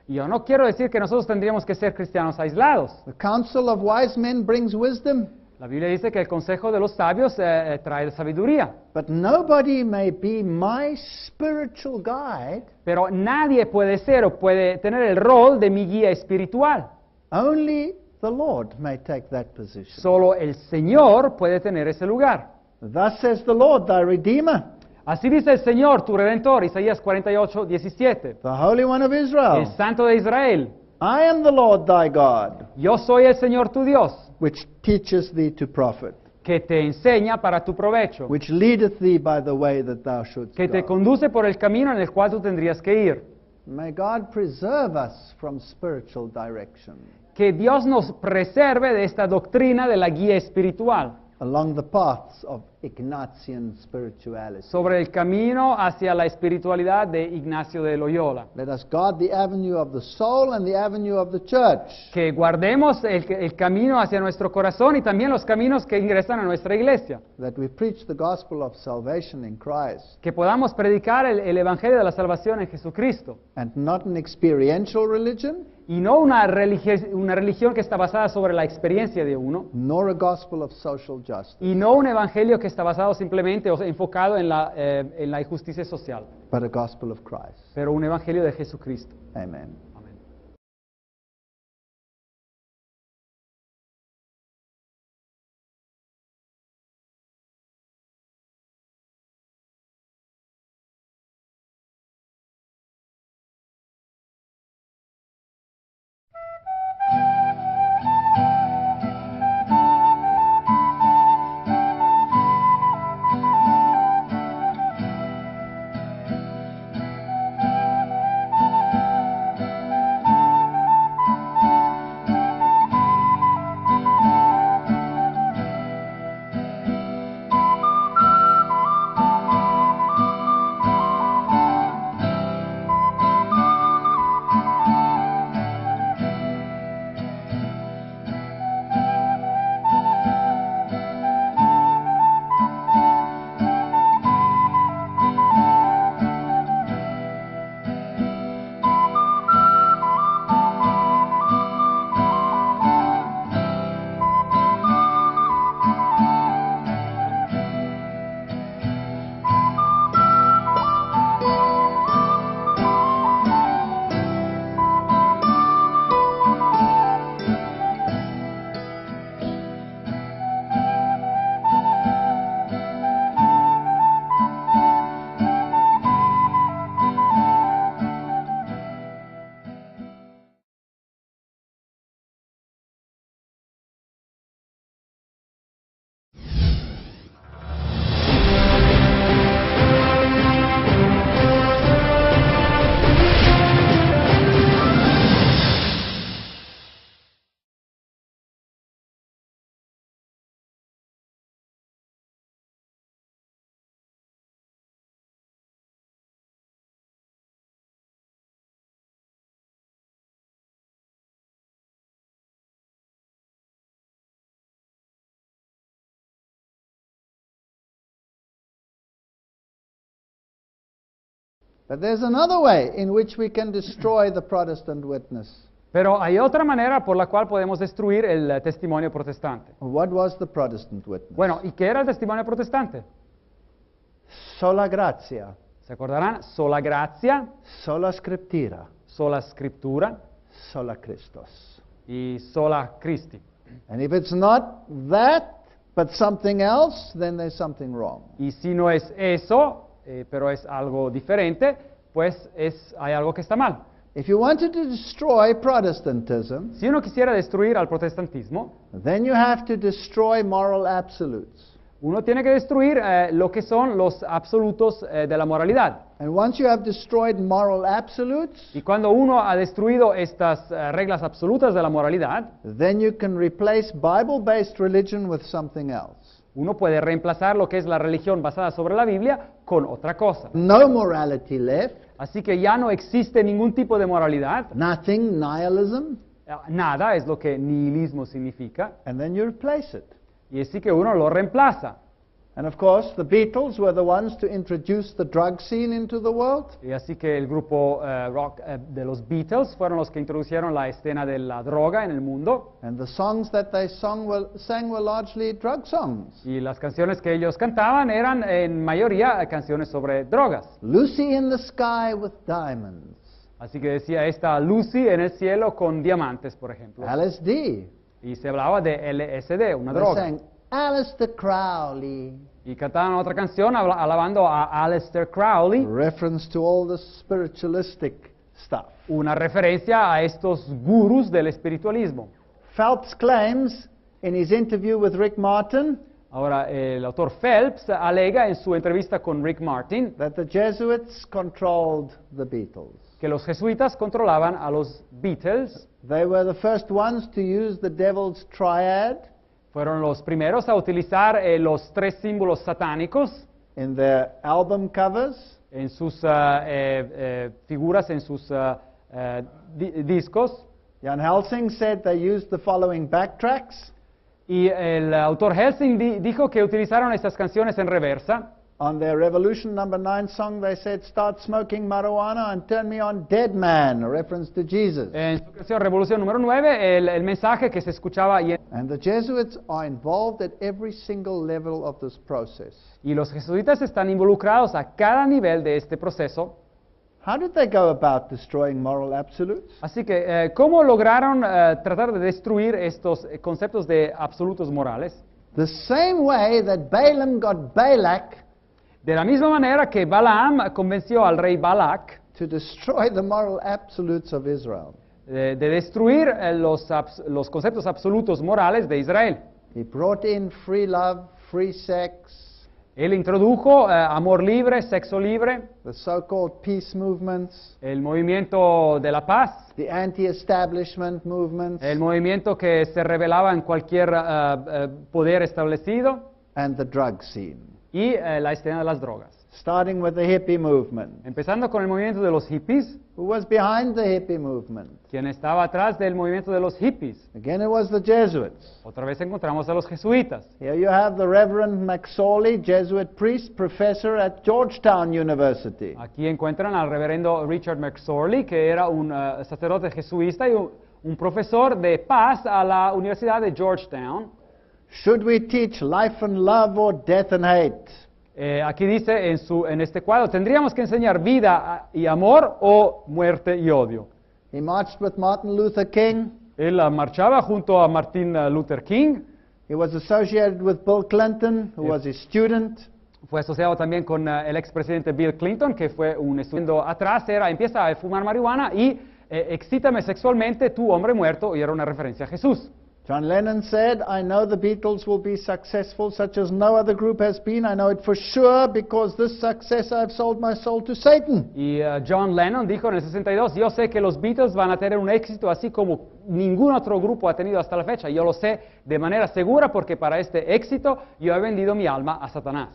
Speaker 2: Yo no quiero decir que nosotros tendríamos que ser cristianos aislados.
Speaker 1: The counsel of wise men brings wisdom,
Speaker 2: La Biblia dice que el consejo de los sabios trae sabiduría.
Speaker 1: but nobody may be my spiritual guide.
Speaker 2: Pero nadie puede ser o puede tener el rol de mi guía espiritual.
Speaker 1: Only the Lord may take that position.
Speaker 2: Solo el Señor puede tener ese lugar.
Speaker 1: Thus says the Lord, thy Redeemer,
Speaker 2: Así dice el Señor, tu Redentor, Isaías 48, 17.
Speaker 1: the Holy One of
Speaker 2: El
Speaker 1: Israel.
Speaker 2: Santo de Israel.
Speaker 1: I am the Lord thy God,
Speaker 2: Yo soy el Señor tu Dios,
Speaker 1: which teacheth thee to profit,
Speaker 2: que te enseña para tu provecho,
Speaker 1: which leadeth thee by the way that thou shouldst
Speaker 2: que te
Speaker 1: go.
Speaker 2: conduce por el camino en el cual tú tendrías que ir.
Speaker 1: May God preserve us from spiritual direction
Speaker 2: Que Dios nos preserve de esta doctrina de la guía espiritual,
Speaker 1: along the paths of Ignatian spirituality.
Speaker 2: sobre el camino hacia la espiritualidad de Ignacio de Loyola.
Speaker 1: Let us guard the avenue of the soul and the avenue of the church,
Speaker 2: Que guardemos el camino hacia nuestro corazón y también los caminos que ingresan a nuestra iglesia.
Speaker 1: that we preach the gospel of salvation in Christ,
Speaker 2: Que podamos predicar el evangelio de la salvación en Jesucristo.
Speaker 1: and not an experiential religion,
Speaker 2: Y no una religión que está basada sobre la experiencia de uno.
Speaker 1: nor a gospel of social justice,
Speaker 2: Y no un evangelio que está basado simplemente o enfocado en la injusticia social.
Speaker 1: but a gospel of Christ.
Speaker 2: Pero un evangelio de Jesucristo.
Speaker 1: Amen. But there's another way in which we can destroy the Protestant witness.
Speaker 2: Pero hay otra manera por la cual podemos destruir el testimonio protestante.
Speaker 1: What was the Protestant witness?
Speaker 2: Bueno, ¿y qué era el testimonio protestante?
Speaker 1: Sola gratia,
Speaker 2: ¿Se acordarán? Sola gratia,
Speaker 1: sola scriptura,
Speaker 2: sola scriptura
Speaker 1: sola Christos.
Speaker 2: y sola Christi.
Speaker 1: And if it's not that, but something else, then there's something wrong.
Speaker 2: Y si no es eso, pero es algo diferente, pues hay algo que está mal.
Speaker 1: If you wanted to destroy Protestantism,
Speaker 2: Si uno quisiera destruir al protestantismo,
Speaker 1: then you have to destroy moral absolutes.
Speaker 2: uno tiene que destruir lo que son los absolutos de la moralidad.
Speaker 1: And once you have destroyed moral absolutes,
Speaker 2: Y cuando uno ha destruido estas reglas absolutas de la moralidad,
Speaker 1: then you can replace Bible-based religion with something else.
Speaker 2: uno puede reemplazar lo que es la religión basada sobre la Biblia con otra cosa.
Speaker 1: No morality left,
Speaker 2: Así que ya no existe ningún tipo de moralidad,
Speaker 1: nothing, nihilism,
Speaker 2: nada es lo que nihilismo significa,
Speaker 1: and then you replace it.
Speaker 2: y así que uno lo reemplaza.
Speaker 1: And of course, the Beatles were the ones to introduce the drug scene into the world.
Speaker 2: Y así que el grupo rock de los Beatles fueron los que introdujeron la escena de la droga en el mundo,
Speaker 1: And the songs that they sang were largely drug songs.
Speaker 2: y las canciones que ellos cantaban eran en mayoría canciones sobre drogas.
Speaker 1: Lucy in the sky with diamonds.
Speaker 2: Así que decía esta Lucy en el cielo con diamantes, por ejemplo.
Speaker 1: LSD.
Speaker 2: Y se hablaba de LSD, una
Speaker 1: They
Speaker 2: droga.
Speaker 1: sang Aleister Crowley.
Speaker 2: Y cantaban otra canción alabando a Aleister Crowley,
Speaker 1: Reference to all the spiritualistic stuff.
Speaker 2: una referencia a estos gurús del espiritualismo.
Speaker 1: Phelps claims in his interview with Rick Martin
Speaker 2: Ahora, el autor Phelps alega en su entrevista con Rick Martin
Speaker 1: that the Jesuits controlled the Beatles.
Speaker 2: que los jesuitas controlaban a los Beatles,
Speaker 1: They were the first ones to use the devil's triad
Speaker 2: fueron los primeros a utilizar los tres símbolos satánicos
Speaker 1: in their album covers.
Speaker 2: en sus figuras, en sus discos.
Speaker 1: Jan Helsing said they used the following backtracks.
Speaker 2: Y el autor Helsing dijo que utilizaron estas canciones en reversa.
Speaker 1: On their Revolution number 9 song, they said, "Start smoking marijuana and turn me on, dead man," a reference to Jesus.
Speaker 2: En su canción Revolución número 9, el mensaje que se escuchaba
Speaker 1: And the Jesuits are involved at every single level of this process.
Speaker 2: y los jesuitas están involucrados a cada nivel de este proceso.
Speaker 1: How did they go about destroying moral absolutes?
Speaker 2: Así que, ¿cómo lograron tratar de destruir estos conceptos de absolutos morales?
Speaker 1: The same way that Balaam got Balak
Speaker 2: De la misma manera que Balaam convenció al rey Balak
Speaker 1: to destroy the moral absolutes of Israel.
Speaker 2: de destruir los conceptos absolutos morales de Israel.
Speaker 1: He brought in free love, free sex,
Speaker 2: Él introdujo amor libre, sexo libre,
Speaker 1: the so-called peace movements,
Speaker 2: el movimiento de la paz,
Speaker 1: the anti-establishment movements,
Speaker 2: el movimiento que se rebelaba en cualquier poder establecido
Speaker 1: and the drug scene,
Speaker 2: y la escena de las drogas.
Speaker 1: starting with the hippie movement.
Speaker 2: Empezando con el movimiento de los hippies,
Speaker 1: Who was behind the hippie movement?
Speaker 2: quien estaba atrás del movimiento de los hippies.
Speaker 1: Again, it was the Jesuits.
Speaker 2: Otra vez encontramos a los jesuitas.
Speaker 1: Here you have the Reverend McSorley, Jesuit priest, professor at Georgetown University.
Speaker 2: Aquí encuentran al reverendo Richard McSorley, que era un sacerdote jesuita y un profesor de paz a la Universidad de Georgetown.
Speaker 1: Should we teach life and love or death and hate?
Speaker 2: Aquí dice en este cuadro, ¿tendríamos que enseñar vida y amor o muerte y odio?
Speaker 1: He marched with Martin Luther King.
Speaker 2: Él marchaba junto a Martin Luther King,
Speaker 1: He was associated with Bill Clinton, who was his student.
Speaker 2: fue asociado también con el expresidente Bill Clinton, que fue un estudiante atrás, empieza a fumar marihuana y excítame sexualmente, tú hombre muerto, y era una referencia a Jesús.
Speaker 1: John Lennon said, "I know the Beatles will be successful such as no other group has been. I know it for sure because this success I've sold my soul to Satan."
Speaker 2: Y John Lennon dijo en el 62, yo sé que los Beatles van a tener un éxito así como ningún otro grupo ha tenido hasta la fecha. Yo lo sé de manera segura porque para este éxito yo he vendido mi alma a Satanás.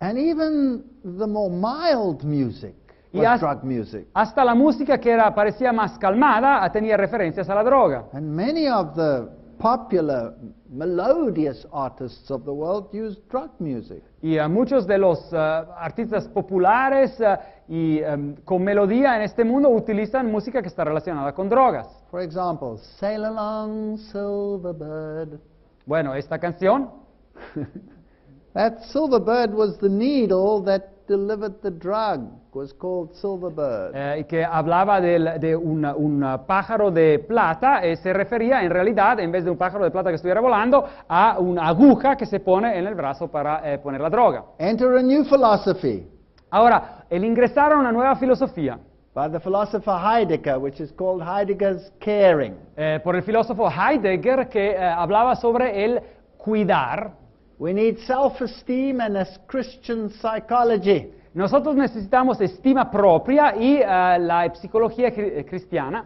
Speaker 1: And even the more mild music
Speaker 2: Y
Speaker 1: was drug music.
Speaker 2: hasta la música que parecía más calmada tenía referencias a la droga.
Speaker 1: And many of the popular, melodious artists of the world use drug music.
Speaker 2: Y muchos de los artistas populares y con melodía en este mundo utilizan música que está relacionada con drogas.
Speaker 1: For example, Sail Along, Silver Bird.
Speaker 2: Bueno, esta canción,
Speaker 1: That silver bird was the needle that delivered the drug, was called Silver Bird.
Speaker 2: que hablaba de un pájaro de plata, se refería en realidad, en vez de un pájaro de plata que estuviera volando, a una aguja que se pone en el brazo para poner la droga.
Speaker 1: Enter a new philosophy
Speaker 2: Ahora, el ingresar a una nueva filosofía
Speaker 1: by the philosopher Heidegger, which is called Heidegger's caring.
Speaker 2: por el filósofo Heidegger, que hablaba sobre el cuidar.
Speaker 1: We need self-esteem and a Christian psychology.
Speaker 2: Nosotros necesitamos estima propia y la psicología cristiana.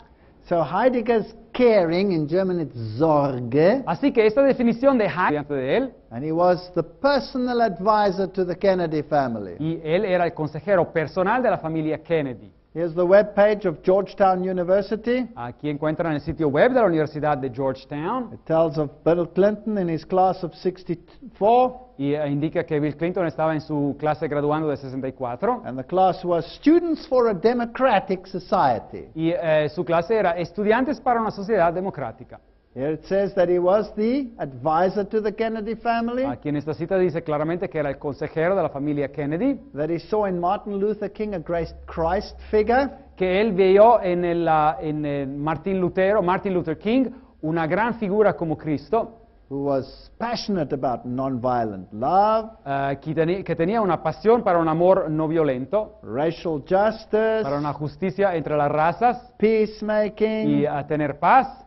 Speaker 1: So Heidegger's caring, in German it's Sorge,
Speaker 2: Así que esta definición de Heidegger de él,
Speaker 1: and he was the personal advisor to the Kennedy family.
Speaker 2: y él era el consejero personal de la familia Kennedy.
Speaker 1: Here's the web page of Georgetown University.
Speaker 2: Aquí encuentran el sitio web de la Universidad de Georgetown
Speaker 1: It tells of Bill Clinton in his class of 64,
Speaker 2: y indica que Bill Clinton estaba en su clase graduando de 64
Speaker 1: and the class was Students for a Democratic Society.
Speaker 2: y su clase era Estudiantes para una sociedad democrática.
Speaker 1: Here it says that he was the advisor to the Kennedy family,
Speaker 2: Aquí en esta cita dice claramente que era el consejero de la familia Kennedy,
Speaker 1: that he saw in Martin Luther King a great Christ figure,
Speaker 2: que él vio en el Martin Luther King una gran figura como Cristo,
Speaker 1: who was passionate about nonviolent love,
Speaker 2: que tenía una pasión para un amor no violento,
Speaker 1: racial justice,
Speaker 2: para una justicia entre las razas
Speaker 1: peacemaking.
Speaker 2: y a tener paz.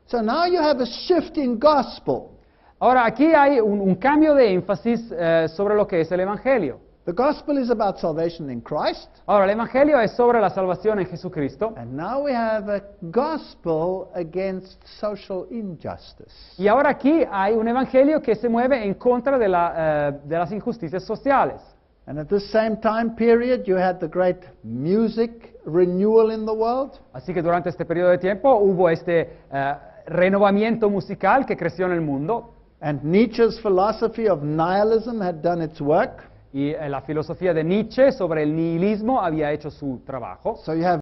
Speaker 1: So now you have a shift in gospel.
Speaker 2: Ahora, aquí hay un cambio de énfasis sobre lo que es el Evangelio.
Speaker 1: The gospel is about salvation in Christ,
Speaker 2: Ahora, el Evangelio es sobre la salvación en Jesucristo.
Speaker 1: and now we have a gospel against social injustice.
Speaker 2: Y ahora aquí hay un Evangelio que se mueve en contra de las injusticias sociales.
Speaker 1: And at this same time period, you had the great music renewal in the world.
Speaker 2: Así que durante este periodo de tiempo hubo este renovamiento musical que creció en el mundo.
Speaker 1: And Nietzsche's philosophy of nihilism had done its work.
Speaker 2: Y la filosofía de Nietzsche sobre el nihilismo había hecho su trabajo.
Speaker 1: So you have